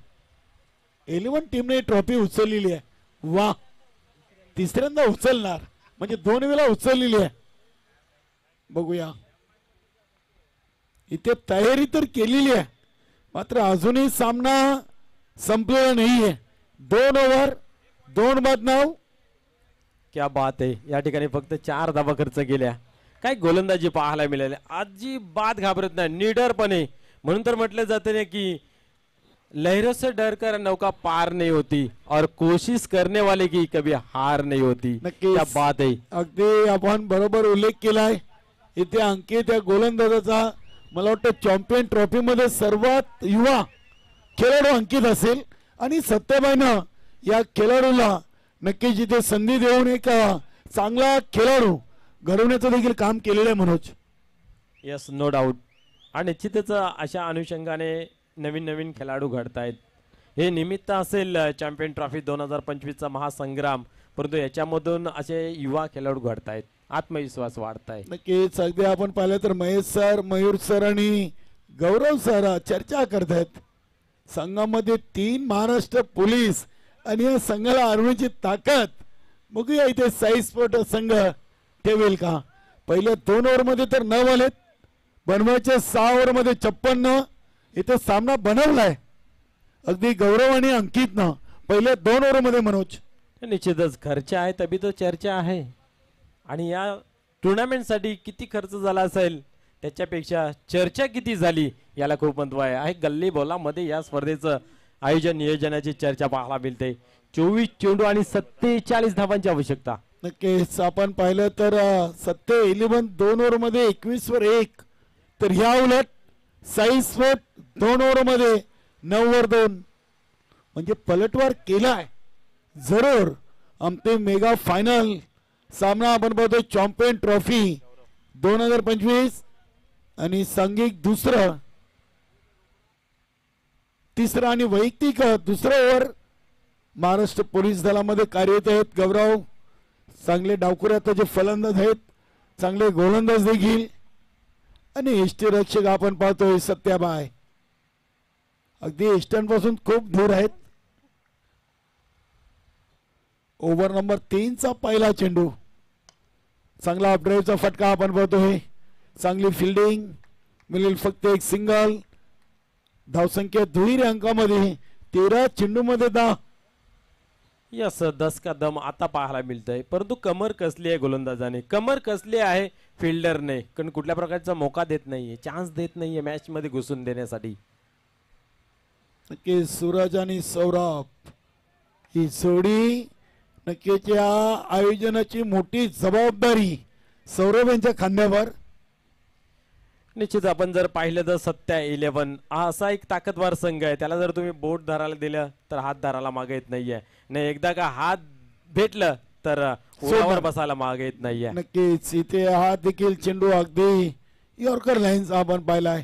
11 टीमने ट्रॉफी उचललेली आहे. वा. तिसऱ्यांदा उचलणार म्हणजे 2 वेळा उचललेली आहे. बघूया इथे तयारी तर केलेली आहे मात्र अजूनही सामना संपलेला नाहीये. 2 ओव्हर 2-9. क्या बात आहे. या ठिकाणी फक्त 4 धावा खर्च केल्या. काय गोलंदाजी पाहायला मिळाली. अजिबात घाबरत नाही निडरपणे. म्हणून तर म्हटलं जातं ना की लहरों से डर कर नौका पार नहीं होती और कोशिश करने वाले की कभी हार नहीं होती. क्या बात आहे. अगदी आपण बरोबर उल्लेख केलाय. इथे अंकित या गोलंदाजाचा मला वाटतं चॅम्पियन ट्रॉफी मध्ये सर्वात युवा खेळाडू अंकित असेल आणि सत्याबाईनं या खेळाडूला नक्की जिथे संधी देऊन एक चांगला खेळाडू घडवण्याचं देखील काम केलेलं आहे मनोज. Yes no doubt. आणि निश्चितच अशा अनुषंगाने नवीन नवीन खेळाडू घडतायत. हे निमित्त असेल चॅम्पियन ट्रॉफी 2025चा महासंग्राम. परंतु याच्यामधून असे युवा खेळाडू घडतायत. आत्मविश्वास वाढताय. नक्कीच अगदी आपण पाहिलं तर महेश सर मयूर सर आणि गौरव सर चर्चा करतायत. संघामध्ये 3 महाराष्ट्र पोलीस आणि या संघाला हरवण्याची ताकद बघूया इथे साई स्पोर्ट संघ ठेवेल का. पहिल्या 2 ओव्हर मध्ये तर 9 आलेत. बनवायच्या 6 ओव्हर मध्ये 56 इथे सामना बनवलाय अगदी गौरव आणि अंकितनं पहिल्या 2 ओव्हर मध्ये मनोज. निश्चितच खर्च आहे तभी तो चर्चा आहे. आणि या टुर्नामेंटसाठी किती खर्च झाला असेल त्याच्यापेक्षा चर्चा किती झाली याला खूप महत्व आहे. गल्ली बोलामध्ये या स्पर्धेचं आयोजन नियोजनाची चर्चा पाहायला मिळते. 24 चेंडू आणि 47 धावांची आवश्यकता. नक्कीच आपण पाहिलं तर सत्य 11 2 ओव्हर मध्ये 21 वर 1 तर ह्या उलट साई स्पोर्ट 2 ओव्हर मध्ये 9 वर 2 म्हणजे पलटवार केलाय. जरूर अंतिम मेगा फायनल सामना आपण बघतोय चॅम्पियन ट्रॉफी 2025 आणि सांघिक दुसरं, तिसरं आणि वैयक्तिक दुसरं ओव्हर महाराष्ट्र पोलीस दलामध्ये कार्यरत आहेत गौरव. चांगले डावखुरे आताचे फलंदाज आहेत, चांगले गोलंदाज देखील. आणि यष्टीरक्षक आपण पाहतोय सत्याबाई अगदी यष्ट्यांपासून खूप दूर आहेत. ओव्हर नंबर 3 चा पहिला चेंडू, चांगला अपड्राईव्हचा फटका आपण पाहतोय. चांगली फिल्डिंग, मिळेल फक्त एक सिंगल. धावसंख्या दुहेरी अंकामध्ये 13 चेंडूमध्ये 10. यस 10 का दम आता पाहायला मिळतंय, परंतु कमर कसली आहे गोलंदाजाने, कमर कसली आहे फिल्डरने, कारण कुठल्या प्रकारचा मौका देत नाहीये, चान्स देत नाहीये मॅच मध्ये घुसून देण्यासाठी. नक्की सूरज आणि सौरभ ही जोडी नक्कीच या आयोजनाची मोठी जबाबदारी सौरभ यांच्या खांद्यावर. निश्चित आपण जर पाहिलं तर सत्या 11 हा असा एक ताकदवार संघ आहे, त्याला जर तुम्ही बोट धरायला दिलं तर हात धरायला मागे येत नाहीये, नाही एकदा का हात भेटलं तर ओळावर बसायला मागे येत नाहीये. नक्कीच इथे हा देखील चेंडू अगदी यॉर्कर लाईन्स आपण पाहिलाय.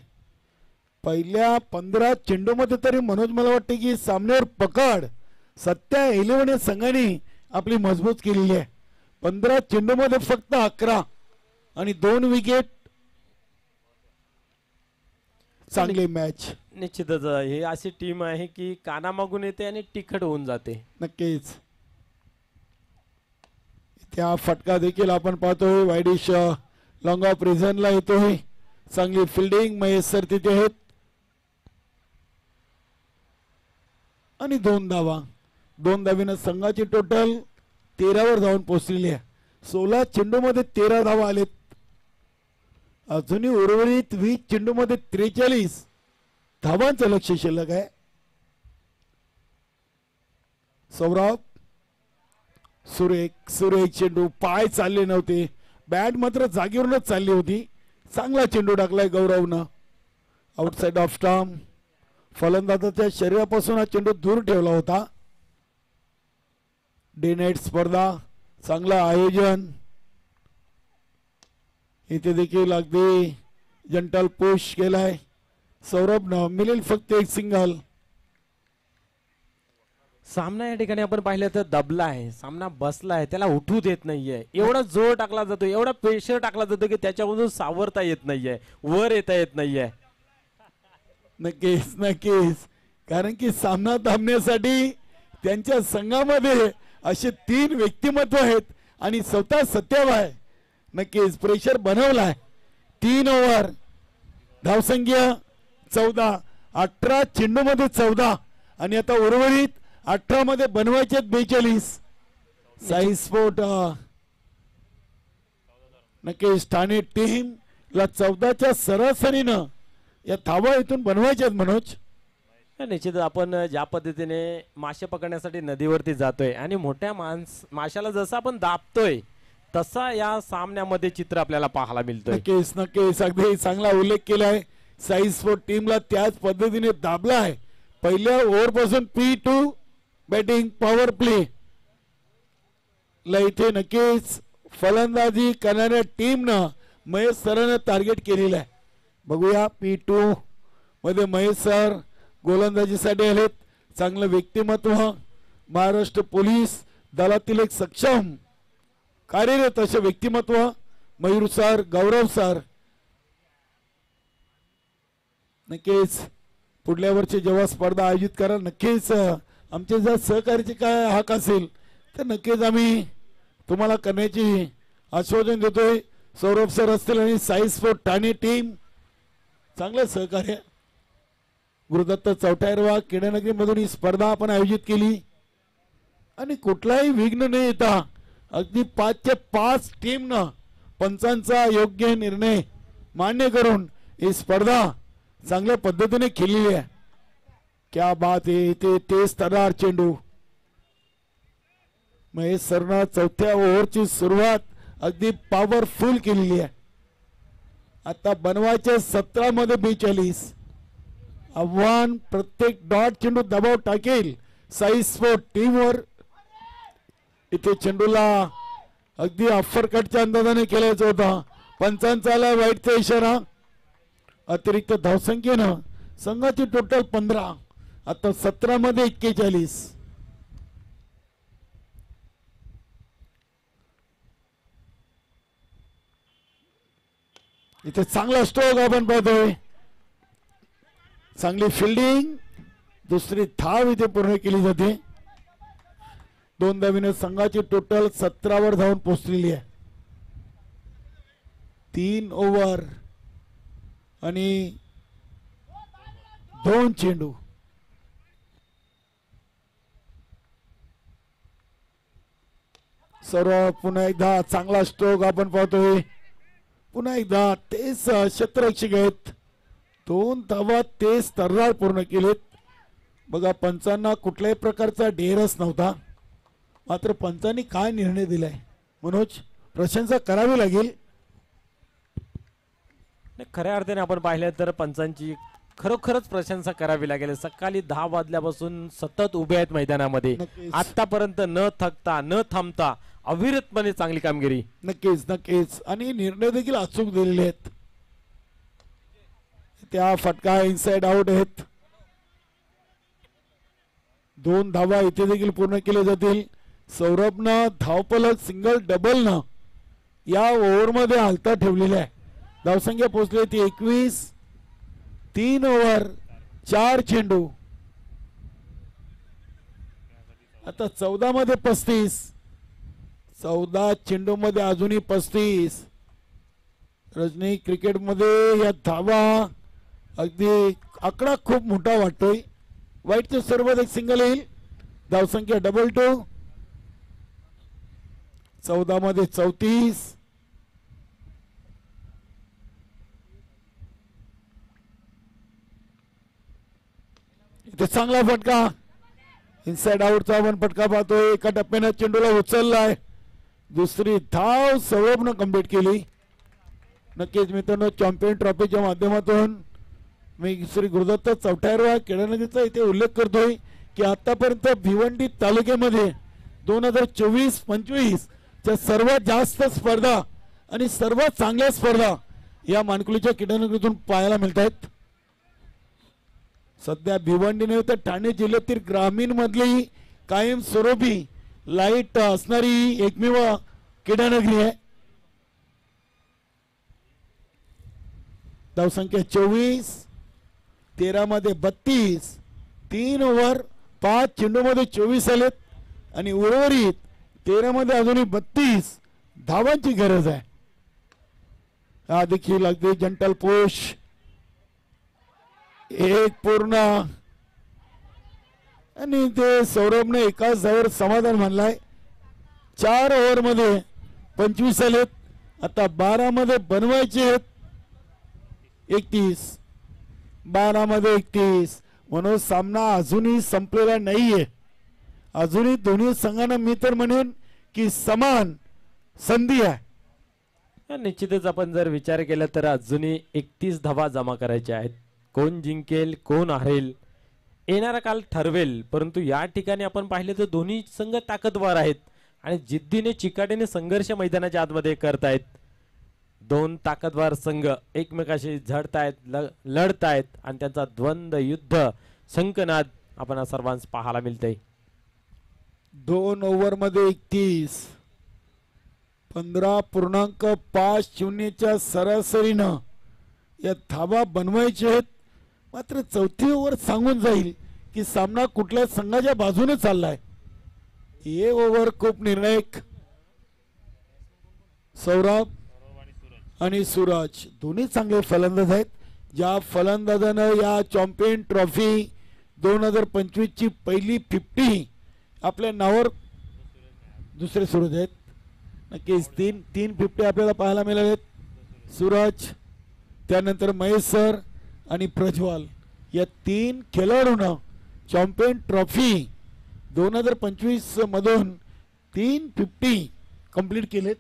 पहिल्या 15 चेंडूमध्ये तरी मनोज मला वाटते की सामन्यावर पकड सत्या 11 या संघाने आपली मजबूत केलेली आहे. 15 चेंडूमध्ये फक्त 11 आणि 2 विकेट. चांगली मॅच. निश्चितच ही अशी टीम आहे की कानामागून येते आणि तिखट होऊन जाते. नक्कीच त्या फटका देखील आपण पाहतोय वाईडिश लॉंग ऑफ रिझनला येतोय. चांगली फिल्डिंग महेश सर तिथे आहेत आणि 2 धावा. 2 धावीनं संघाची टोटल 13 वर जाऊन पोहोचलेली आहे. 16 चेंडूमध्ये 13 धावा आलेत. अजूनही उर्वरित 20 चेंडूमध्ये 43 धावांचं लक्ष शिल्लक आहे. सौरभ सुरेख चेंडू, पाय चालले नव्हते, बॅट मात्र जागेवरूनच चालली होती. चांगला चेंडू टाकलाय गौरवनं आउटसाइड ऑफ स्टंप. फलंदाजाच्या शरीरापासून हा चेंडू दूर ठेवला होता. डे नाईट स्पर्धा, चांगलं आयोजन. इथे देखील अगदी जंटल पुश केलाय सौरभनं, मिळेल फक्त एक सिंगल. सामना या ठिकाणी आपण पाहिलं तर दबला आहे, सामना बसला आहे, त्याला उठू देत नाहीये. एवढा जोर टाकला जातो, एवढा प्रेशर टाकला जातो की त्याच्यामधून सावरता येत नाहीये, वर येता येत नाहीये. नक्कीच नक्कीच, कारण की सामना थांबण्यासाठी त्यांच्या संघामध्ये असे 3 व्यक्तिमत्व आहेत आणि स्वतः सत्याबाई नक्कीच प्रेशर बनवलाय. 3 ओव्हर, धावसंख्या 14, 18 चेंडूमध्ये 14 आणि आता उर्वरित 18 मध्ये बनवायचे 42. साई स्पोर्ट नक्कीच ठाणे टीम ला 14च्या सरासरीनं या धावा इथून बनवायच्यात मनोज. निश्चित आपण ज्या पद्धतीने मासे पकडण्यासाठी नदीवरती जातोय आणि मोठ्या माशाला जसं आपण दाबतोय तसा या सामन्यामध्ये चित्र आपल्याला पाहायला मिळतोय. नक्कीच नक्कीच, अगदी चांगला उल्लेख केलाय. साई स्पोर्ट टीमला त्याच पद्धतीने दाबला आहे. पहिल्या ओव्हर पासून P2 बॅटिंग पॉवर प्ले ला इथे नक्कीच फलंदाजी करणाऱ्या टीमनं महेश सरांना टार्गेट केलेलं आहे. बघूया P2 मध्ये महेश सर गोलंदाजीसाठी आलेत. चांगलं व्यक्तिमत्व, महाराष्ट्र पोलीस दलातील एक सक्षम कार्यरत असे व्यक्तिमत्व मयूर सर, गौरव सर. नक्कीच पुढल्या वर्षी जेव्हा स्पर्धा आयोजित करा नक्कीच आमचे जर सहकार्याचे काय हक असेल तर नक्कीच आम्ही तुम्हाला करण्याची आश्वासन देतोय. सौरभ सर असतील आणि साई स्पोर्ट ठाणे टीम चांगलं सहकार्य. गुरुदत्त चौटायरवा क्रीडानगरी मधून ही स्पर्धा आपण आयोजित केली आणि कुठलाही विघ्न न येता अगदी 5च्या 5 टीमनं पंचांचा योग्य निर्णय मान्य करून ही स्पर्धा चांगल्या पद्धतीने खेळलेली आहे. क्या बात आहे. ते तेज तडार चेंडू महेश सरनं 4थ्या ओव्हरची सुरुवात अगदी पॉवरफुल केलेली आहे. आता बनवायचे 17 मध्ये 42. आव्हान, प्रत्येक डॉट चेंडू दबाव टाकेल साई स्पोर्ट टीमवर. इथे चेंडूला अगदी अफरकटच्या अंदाजाने खेळायचा होता. पंचांचा आला वाईटचा इशारा. अतिरिक्त धावसंख्येनं संघाची टोटल 15. आता 17 मध्ये 41. इथे चांगला स्ट्रोक आपण पाहतोय. चांगली फिल्डिंग. दुसरी धाव इथे पूर्ण केली जाते. 2 धावीने संघाची टोटल 17 वर धावून पोहोचलेली आहे. 3 ओव्हर आणि 2 चेंडू. सर्व पुन्हा एकदा चांगला स्ट्रोक आपण पाहतोय. पुन्हा एकदा तेच क्षेत्ररक्षक आहेत. 2 धावा तेच तर्रार पूर्ण केलेत. बघा पंचांना कुठल्याही प्रकारचा डेरच नव्हता. मात्र पंचांनी काय निर्णय दिलाय मनोज, प्रशंसा करावी लागेल. खऱ्या अर्थाने आपण पाहिलं तर पंचांची खरोखरच प्रशंसा करावी लागेल. सकाळी 10 वाजल्यापासून सतत उभे आहेत मैदानामध्ये. नक्कीच. आतापर्यंत न थकता न थांबता अविरतपणे चांगली कामगिरी. नक्कीच नक्कीच. आणि निर्णय देखील अचूक दिलेले आहेत. त्या फटका इनसाइड आउट आहेत. 2 धावा इथे देखील पूर्ण केले जातील. सौरभनं धावपलक सिंगल डबल न या ओव्हर मध्ये हालता ठेवलेली आहे. धावसंख्या पोहोचली ती 21. 3 ओव्हर 4 चेंडू. आता 14 मध्ये 35. 14 चेंडू मध्ये अजूनही 35. रजनी क्रिकेट मध्ये या धावा अगदी आकडा खूप मोठा वाटतोय. वाईटचे सर्वात एक सिंगल येईल. धावसंख्या 2-2. 14 मध्ये 34. इथे चांगला फटका इनसाइड आउटचा आपण फटका पाहतोय. एका टप्प्याने चेंडूला उचललाय. दुसरी धाव सौरभनं कंप्लीट केली. नक्कीच मित्रांनो, चॅम्पियन ट्रॉफीच्या माध्यमातून मी श्री गुरुदत्त चौटायरवा खेळानगरीचा इथे उल्लेख करतोय की आतापर्यंत भिवंडी तालुक्यामध्ये 2024-25 च्या सर्वात जास्त स्पर्धा आणि सर्वात चांगल्या स्पर्धा या मानकुलीच्या क्रीडानगरीतून पाहायला मिळत आहेत. सध्या भिवंडी नव्हे तर ठाणे जिल्ह्यातील ग्रामीण मधली कायम स्वरूपी लाईट असणारी एकमेव क्रीडानगरी आहे. धावसंख्या 24. 13 मध्ये 32. 3 ओव्हर 5 चेंडू मध्ये 24 आलेत आणि उर्वरित 13 मध्ये अजूनही 32 धावांची गरज आहे. हा देखील अगदी जंटल पुश. एक पूर्ण आणि ते सौरभने एकाच धावेवर समाधान मानलाय. 4 ओव्हर मध्ये 25 आलेत. आता 12 मध्ये बनवायचे आहेत 31. 12 मध्ये 31. म्हणून सामना अजूनही संपलेला नाहीये. अजूनही दोन्ही संघांना मी तर म्हणेन की समान संधी आहे. निश्चितच आपण जर विचार केला तर अजूनही 31 धावा जमा करायच्या आहेत. कोण जिंकेल कोण हरेल येणारा काल ठरवेल. परंतु या ठिकाणी आपण पाहिले तर दोन्ही संघ ताकदवार आहेत आणि जिद्दीने चिकाटीने संघर्ष मैदानाच्या आतमध्ये करतायत. 2 ताकदवार संघ एकमेकाशी झडतायत लढतायत आणि त्यांचा द्वंद्व युद्ध शंखनाद आपण सर्वांस पाहायला मिळतंय. 2 ओव्हर मध्ये 31. 15.50 सरासरीनं या धावा बनवायचे आहेत. मात्र चौथी ओव्हर सांगून जाईल की सामना कुठल्या संघाच्या बाजूने चाललाय. हे ओव्हर खूप निर्णायक. सौरभ आणि सूरज दोन्ही चांगले फलंदाज आहेत. ज्या फलंदाजानं या चॅम्पियन ट्रॉफी 2025 ची पहिली 50 आपल्या नावावर दुसरे सूरज आहेत. नक्कीच 3 50 आपल्याला पाहायला मिळालेत. सूरज, त्यानंतर महेश सर आणि प्रज्वल या 3 खेळाडूंना चॅम्पियन ट्रॉफी 2025 मधून 3 50 कंप्लीट केलेत.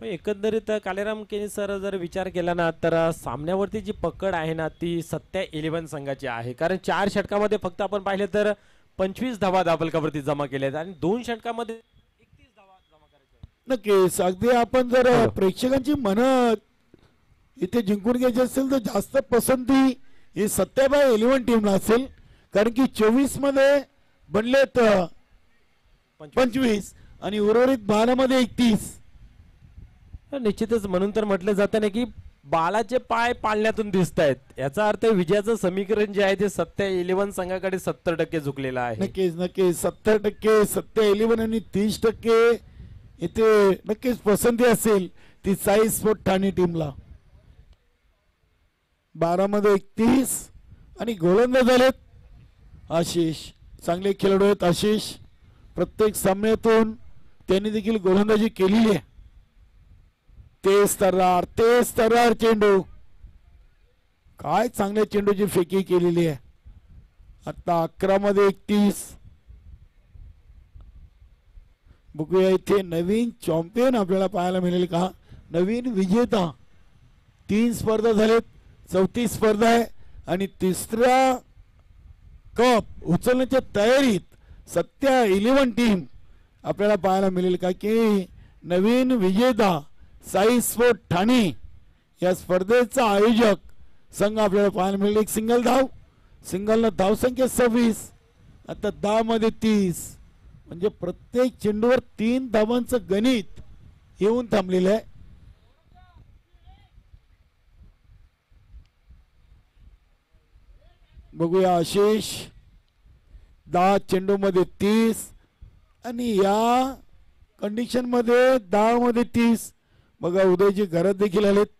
एकंदरीत कालेराम केनी सर जर विचार केला ना तर सामन्यावरती जी पकड आहे ना ती सत्या 11 संघाची आहे. कारण 4 षटकामध्ये फक्त आपण पाहिले तर 25 धावा धावफलकावरती जमा केल्या आहेत आणि 2 षटकामध्ये 31 धावा जमा करायच्या. नक्कीच अगदी आपण जर प्रेक्षकांची मन इथे जिंकून घ्यायचे असेल तर जास्त पसंती ही सत्याबाई 11 टीमला असेल, कारण की 24 मध्ये बनलेत 25 आणि उर्वरित 12 मध्ये 31. निश्चितच म्हणून तर म्हटलं जातं ना की बालाचे पाय पाळण्यातून दिसत आहेत. याचा अर्थ विजयाचं समीकरण जे आहे ते सत्या 11 संघाकडे 70% झुकलेलं आहे. नक्कीच नक्कीच 70% सत्या 11 आणि 30% इथे नक्कीच पसंती असेल ती साई स्पोर्ट ठाणे टीमला. 12 मध्ये 31 आणि गोलंदाज झालेत आशिष. चांगले खेळाडू आहेत आशिष, प्रत्येक सामन्यातून त्यांनी देखील गोलंदाजी केलेली आहे. तेज तर्रार चेंडू, काय चांगल्या चेंडूची फेकी केलेली आहे. आता 11 मध्ये 31. बघूया इथे नवीन चॅम्पियन आपल्याला पाहायला मिळेल का, नवीन विजेता. 3 स्पर्धा झालेत, 34 स्पर्धा आहे आणि तिसऱ्या कप उचलण्याच्या तयारीत सत्या 11 टीम आपल्याला पाहायला मिळेल का, की नवीन विजेता साई स्पोर्ट ठाणे या स्पर्धेचा आयोजक संघ आपल्याला पाहायला मिळेल. एक सिंगल धाव, सिंगलनं धावसंख्या 26, आता 10 मध्ये 30, म्हणजे प्रत्येक चेंडूवर 3 धावांचं गणित येऊन थांबलेलं आहे. बघूया आशिष 10 चेंडू मध्ये 30 आणि या कंडिशन मध्ये 10 मध्ये 30. बघा उदयजी घरात देखील आलेत,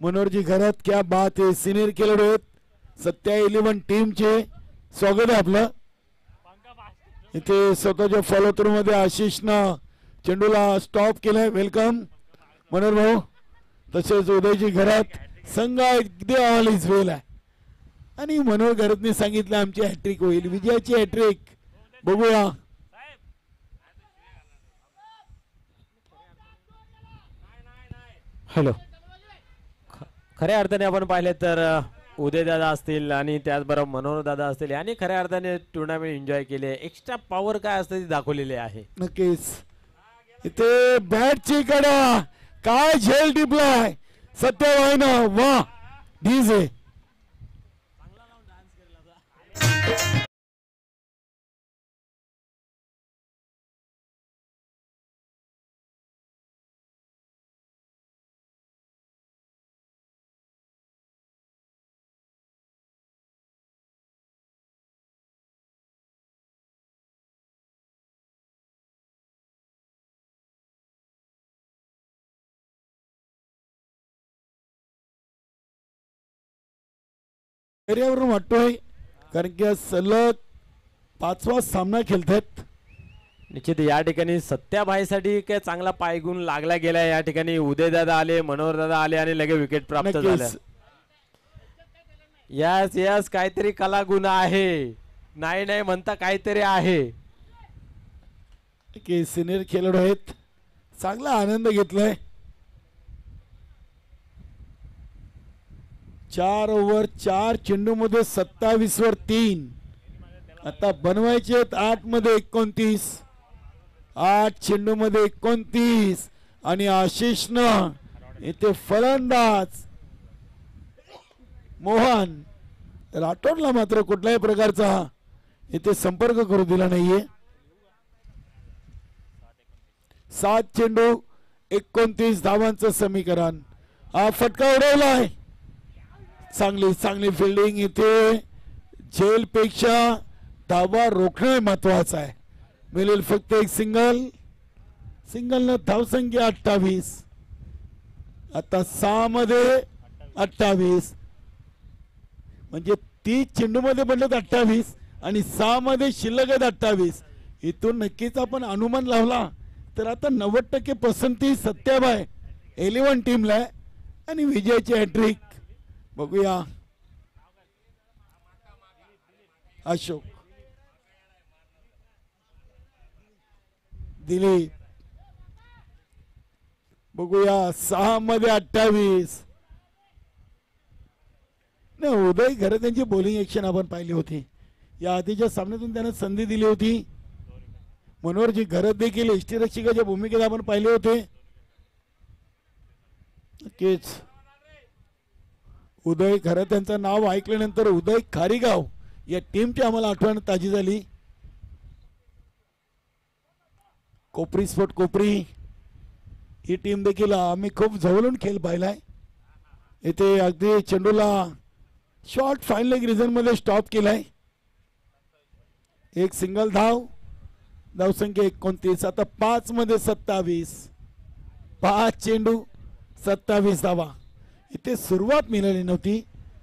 मनोहरजी घरात, क्या बात आहे. सिनियर खेळाडू आहेत सत्या 11 टीमचे. स्वागत आहे आपलं. इथे स्वतःच्या फॉलो थ्रू मध्ये आशिषनं चेंडूला स्टॉप केलाय. वेलकम मनोहर भाऊ. तसेच उदयजी घरात, संघ अगदी ऑल इज वेल आहे आणि मनोहर घरातने सांगितलं आमची हॅट्रिक होईल, विजयाची हॅट्रिक. बघूया हॅलो, खऱ्या अर्थाने आपण पाहिले तर उदयदादा असतील आणि त्याचबरोबर मनोहर दादा असतील यांनी खऱ्या अर्थाने टुर्नामेंट एन्जॉय केले. एक्स्ट्रा पॉवर काय असते ती दाखवलेली आहे. नक्कीच इथे बॅटची कडा, काय झेल टिपलाय सत्यवाईनं, वा डीजे. एरियावरून वाटतोय, कारण की सलग 5वा सामना खेळतात. निश्चित या ठिकाणी सत्याभाईसाठी काय चांगला पायगुण लागला गेला. या ठिकाणी उदयदादा आले, मनोहर दादा आले आणि लगेच विकेट प्राप्त झालं. यस यस, काहीतरी कलागुण आहे, नाही नाही म्हणता काहीतरी आहे. की सिनियर खेळाडू आहेत, चांगला आनंद घेतलाय. 4 ओव्हर 4 चेंडू मध्ये 27 वर 3. आता बनवायचे 8 मध्ये 29, 8 चेंडू मध्ये 29 आणि आशिषनं इथे फलंदाज मोहन राठोडला मात्र कुठल्याही प्रकारचा इथे संपर्क करू दिला नाहीये. 7 चेंडू 29 धावांचं समीकरण. हा फटका उडवलाय, चांगली चांगली फिल्डिंग. इथे झेल पेक्षा धावा रोखणे महत्वाचं आहे. मिळेल फक्त एक सिंगल, सिंगलनं धावसंख्या 28. आता 6 मध्ये 28, म्हणजे 30 चेंडू मध्ये बनलेत 28 आणि 6 मध्ये शिल्लक आहेत 28. इथून नक्कीच आपण अनुमान लावला तर आता 90% पसंती सत्याबाई 11 टीमला आहे आणि विजयाची हॅट्रिक. बघूया अशोक, दिलीप. बघूया 6 मध्ये 28. नाही, उदय घरे त्यांची बॉलिंग ऍक्शन आपण पाहिली होती. या आधीच्या सामन्यातून त्यांना संधी दिली होती. मनोहरजी घरत देखील यष्टीरक्षकाच्या भूमिकेत आपण पाहिले होते. नक्कीच उदय, खरं त्यांचं नाव ऐकल्यानंतर उदय खारीगाव या टीमची आम्हाला आठवण ताजी झाली. कोपरी स्पोर्ट कोपरी ही टीम देखील आम्ही खूप जवळून खेळ पाहिलाय. इथे अगदी चेंडूला शॉर्ट फाईन लेग रिझन मध्ये स्टॉप केलाय. एक सिंगल धावसंख्या 29. आता 5 मध्ये 27, 5 चेंडू 27 धावा. इथे सुरुवात मिळाली नव्हती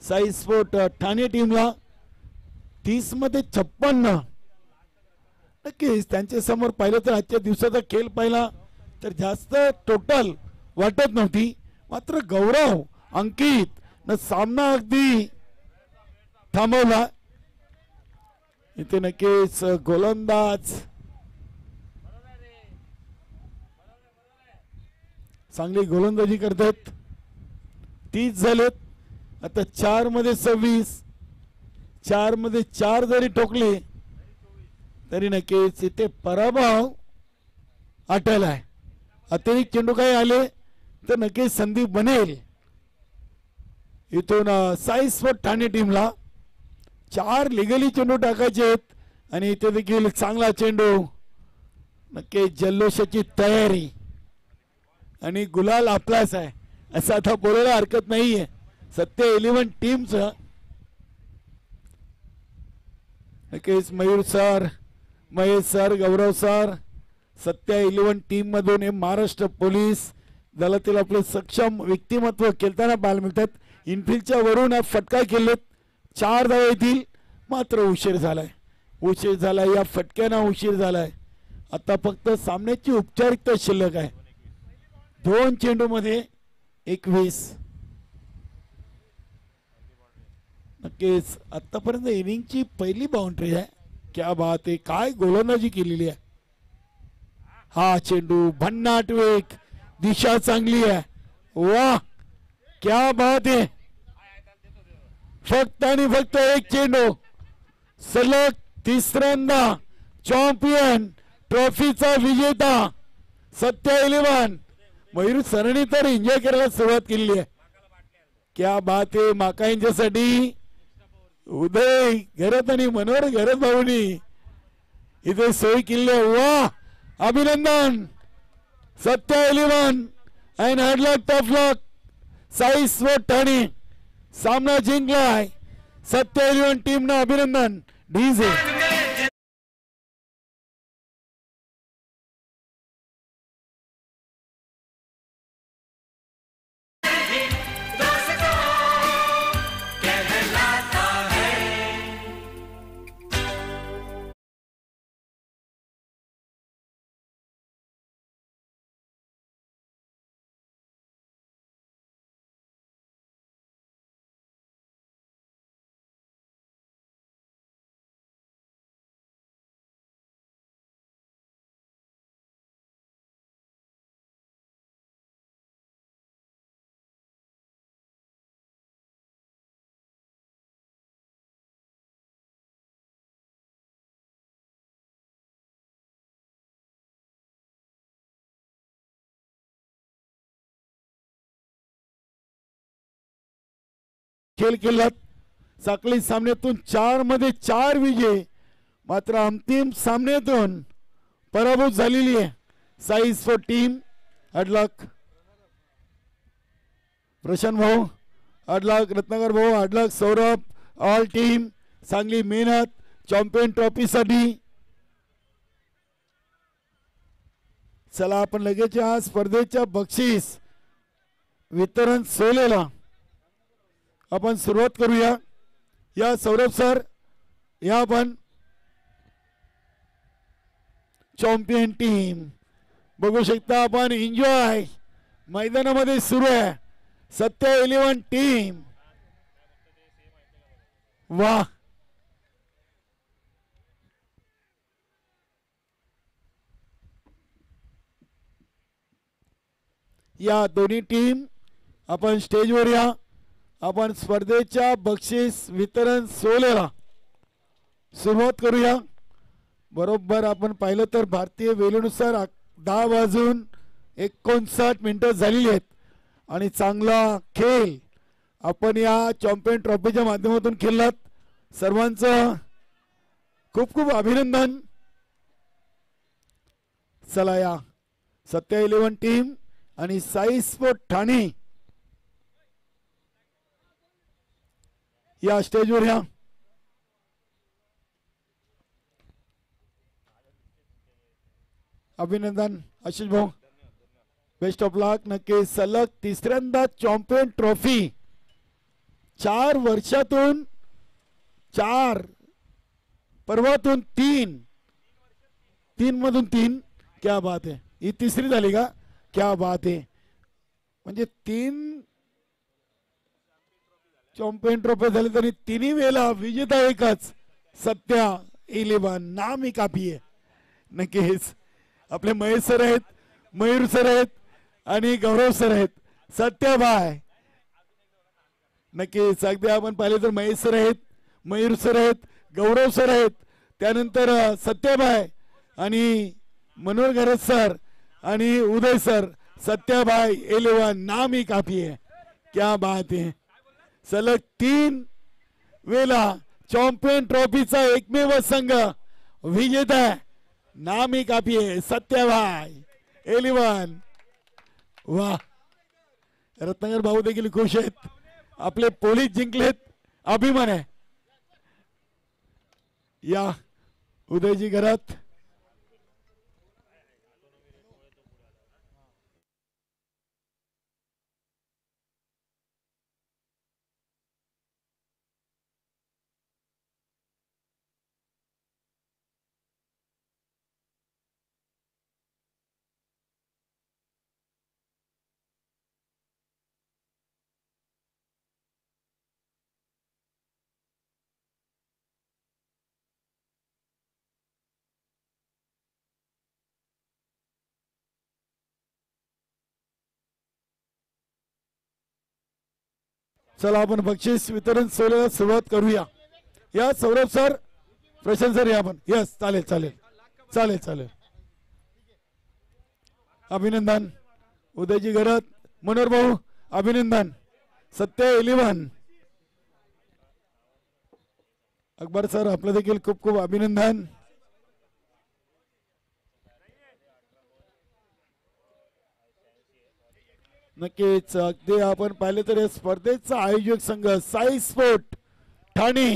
साई स्पोर्ट ठाणे टीमला. 30 मध्ये 56. नक्कीच त्यांच्या समोर पाहिलं तर आजच्या दिवसाचा खेळ पाहिला तर जास्त टोटल वाटत नव्हती. मात्र गौरव अंकित न सामना अगदी थांबवला. इथे नक्कीच गोलंदाज चांगली गोलंदाजी करतात. 30 झालेत. आता 4 मध्ये 26, 4 मध्ये 4 जरी ठोकले तरी नक्कीच इथे पराभव आटलाय. अतिरिक्त चेंडू काही आले तर नक्कीच संधी बनेल. इथून साई स्पोर्ट ठाणे टीमला 4 लिगली चेंडू टाकायचे आहेत आणि इथे देखील चांगला चेंडू. नक्कीच जल्लोषाची तयारी आणि गुलाल आपलाच आहे असं आता बोलायला हरकत नाहीये. सत्य 11 टीमचं नक्कीच मयूर सर, महेश सर, गौरव सर, सत्य 11 टीम मधून हे महाराष्ट्र पोलीस दलातील आपले सक्षम व्यक्तिमत्व खेळताना पाहायला मिळतात. इनफिल्डच्या वरून फटका केलेत. 4 धावा येतील. मात्र उशीर झालाय. या फटक्याना उशीर झालाय. आता फक्त सामन्याची औपचारिकता शिल्लक आहे. 2 चेंडू मध्ये 21. नक्कीच आतापर्यंत इनिंगची पहिली बाउंड्री आहे. क्या बात आहे. काय गोलंदाजी केलेली आहे. हा चेंडू भन्नाट वेग, दिशा चांगली आहे. वाह क्या बात आहे. फक्त आणि फक्त एक चेंडू. सलग तिसऱ्यांदा चॅम्पियन ट्रॉफीचा विजेता सत्य 11. मयूर सरांनी तर एन्जॉय करायला सुरुवात केली आहे. क्या बात आहे. माका यांच्यासाठी उदय घरात आणि मनोहर घरात भाऊनी इथे सोय केली आहे. वा अभिनंदन सत्य 11 and hard luck tough luck. Sai sport Thane सामना जिंकलाय. सत्य 11 टीम ना अभिनंदन. डीजे खेळ केलात. साखळी सामन्यातून 4 मध्ये 4 विजय. मात्र अंतिम सामन्यातून पराभूत झालेली आहे साई स्पोर्ट टीम. अडलक प्रशांत भाऊ, अडलक रत्नाकर भाऊ, अडलक सौरभ, ऑल टीम चांगली मेहनत चॅम्पियन ट्रॉफी साठी. चला आपण लगेच या स्पर्धेच्या बक्षीस वितरण सोहळ्याला आपण सुरुवात करूया. या सौरभ सर या आपण चॅम्पियन टीम बघू शकता आपण. एन्जॉय मैदानामध्ये सुरू आहे. सत्य 11 टीम. वाह या दोन्ही टीम आपण स्टेजवर या. आपण स्पर्धेच्या बक्षीस वितरण सोहळ्याला सुरुवात करूया. बरोबर आपण पाहिलं तर भारतीय वेळेनुसार 10:59 झालेली आहेत आणि चांगला खेळ आपण या चॅम्पियन ट्रॉफीच्या माध्यमातून खेळलात सर्वांचं खूप खूप अभिनंदन. चला या सत्या 11 टीम आणि साई स्पोर्ट ठाणे या स्टेजवर या. अभिनंदन आशिष भाऊ, बेस्ट ऑफ लक. नक्की सलग तिसऱ्यांदा चॅम्पियन ट्रॉफी 4 वर्षातून 4 पर्वातून 3 मधून 3. क्या बात आहे, ही तिसरी झाली का? क्या बात आहे. म्हणजे 3 चॅम्पियन ट्रॉफी झाली तरी तिन्ही वेळेला विजेता एकच सत्या 11. नाम ही काफी आहे. नक्कीच आपले महेश सर आहेत, मयूर सर आहेत आणि गौरव सर आहेत. सत्याभाई नक्कीच अगदी आपण पाहिले तर महेश सर आहेत, मयूर सर आहेत, गौरव सर आहेत, त्यानंतर सत्याभाई आणि मनोहर घरत सर आणि उदय सर. सत्याभाई 11 नाम ही काफी है. क्या बात है. सलग 3 वेळा चॅम्पियन ट्रॉफीचा एकमेव संघ विजेता आहे. नाम ही काफी है. सत्याभाई 11. वाह, रत्नाकर भाऊ देखील खुश आहेत. आपले पोलीस जिंकलेत, अभिमान आहे. या उदयजी घरात चला आपण बक्षीस वितरण सोहळ्याला सुरुवात करूया. या सौरभ सर, प्रशांत सर या आपण. यस, चालेल चालेल चालेल चालेल. अभिनंदन उदयजी घरात, मनोहर भाऊ अभिनंदन. सत्या 11. अकबर सर आपलं देखील खूप खूप अभिनंदन. नक्कीच अगदी आपण पाहिले तर या स्पर्धेचा आयोजक संघ साई स्पोर्ट ठाणे.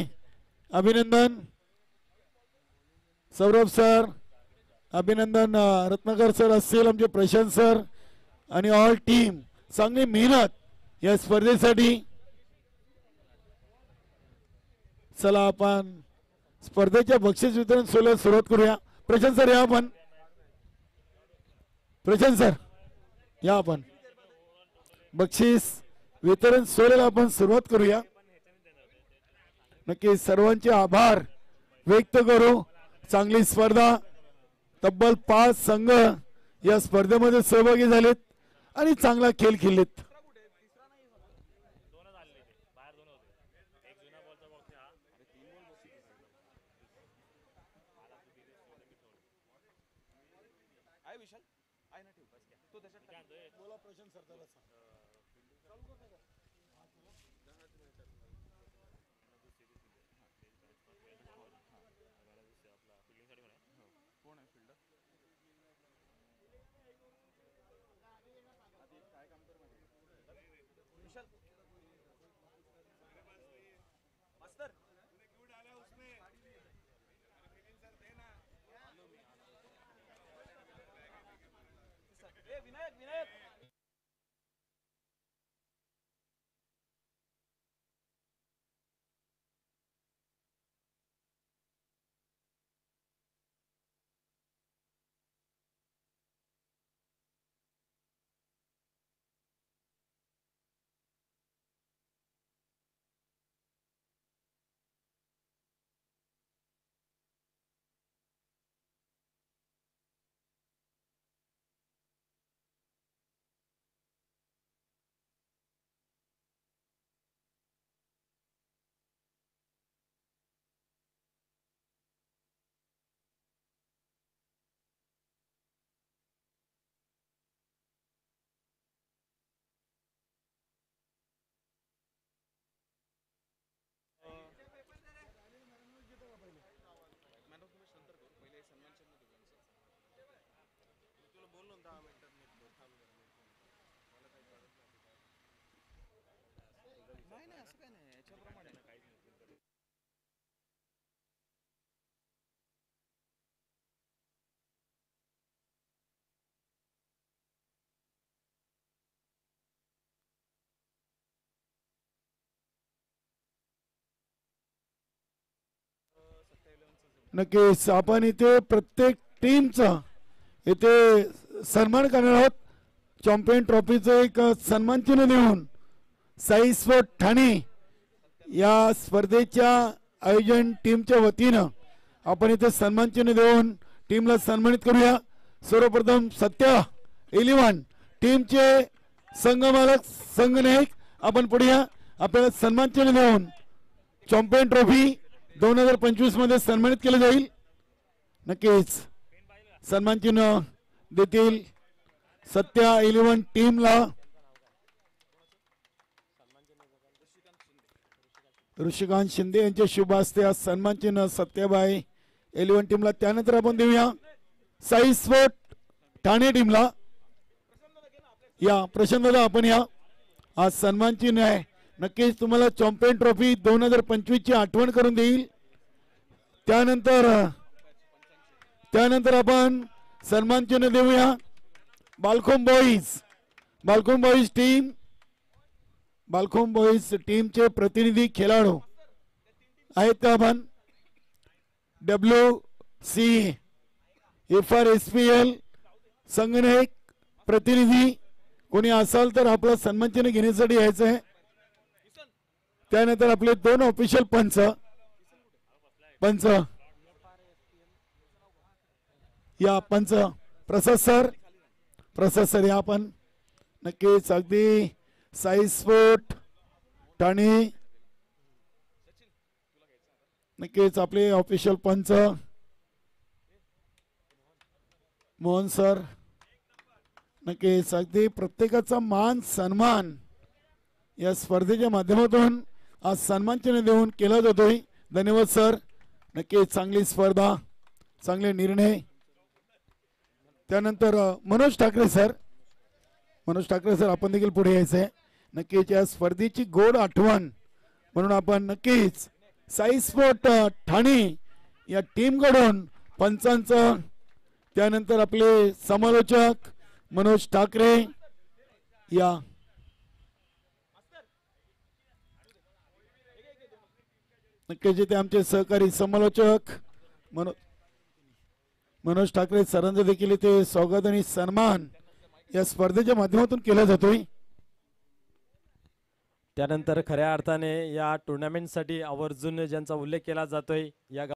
अभिनंदन सौरभ सर, अभिनंदन रत्नाकर सर असतील, आमचे प्रशांत सर आणि ऑल टीम. चांगली मेहनत या स्पर्धेसाठी. चला आपण स्पर्धेच्या बक्षीस वितरण सोहळ्याला सुरुवात करूया. प्रशांत सर या आपण. प्रशांत सर या आपण. बक्षीस वितरण सोहळ्याला आपण सुरुवात करूया. नक्की सर्वांचे आभार व्यक्त करू. चांगली स्पर्धा, तब्बल 5 संघ या स्पर्धेमध्ये सहभागी झालेत आणि चांगला खेळ खेळलेत. नक्कीच आपण इथे प्रत्येक टीमचा इथे सन्मान करणार आहोत. चॅम्पियन ट्रॉफीचं एक सन्मान चिन्ह देऊन साई स्पोर्ट ठाणे या स्पर्धेच्या आयोजन टीमच्या वतीनं आपण इथे सन्मान चिन्ह देऊन टीमला सन्मानित करूया. सर्वप्रथम सत्या 11 टीमचे संघमालक संघनायक आपण पुढे या. आपल्याला सन्मान चिन्ह देऊन चॅम्पियन ट्रॉफी 2025 मध्ये सन्मानित केलं जाईल. नक्कीच सन्मान चिन्ह देतील सत्या 11 टीमला. ऋषिकांत शिंदे यांच्या शुभ हस्ते आज सन्मान चिन्ह सत्याबाई 11 टीमला. त्यानंतर आपण देऊया साई स्पोर्ट ठाणे टीमला. या प्रशांतदा आपण या. आज सन्मान चिन्ह आहे. नक्कीच तुम्हाला चॅम्पियन ट्रॉफी 2025 ची आठवण करून देईल. त्यानंतर आपण सन्मान चिन्ह देऊया बालखोम बॉईज टीमचे प्रतिनिधी खेळाडू आहेत का आपण WCFRSPL संघनायक प्रतिनिधी कोणी असाल तर आपला सन्मान चिन्ह घेण्यासाठी यायचं आहे. त्यानंतर आपले 2 ऑफिशियल पंच या पंच प्रसाद सर या आपण. नक्कीच अगदी साई स्पोर्ट ठाणे नक्कीच आपले ऑफिशियल पंच मोहन सर. नक्कीच अगदी प्रत्येकाचा मान सन्मान या स्पर्धेच्या माध्यमातून आज सन्मान चिन्ह देऊन केला जातोय. धन्यवाद सर. नक्कीच चांगली स्पर्धा चांगले निर्णय. त्यानंतर मनोज ठाकरे सर आपण देखील पुढे यायचंय. नक्कीच या स्पर्धेची गोड आठवण म्हणून आपण नक्कीच साई स्पोर्ट ठाणे या टीम कडून पंचांचं त्यानंतर आपले समालोचक मनोज ठाकरे या नक्कीच इथे आमचे सहकारी समालोचक मनोज ठाकरे सरांचं देखील इथे स्वागत आणि सन्मान या स्पर्धेच्या माध्यमातून केला जातोय. त्यानंतर खऱ्या अर्थाने या टुर्नामेंटसाठी आवर्जून ज्यांचा उल्लेख केला जातोय या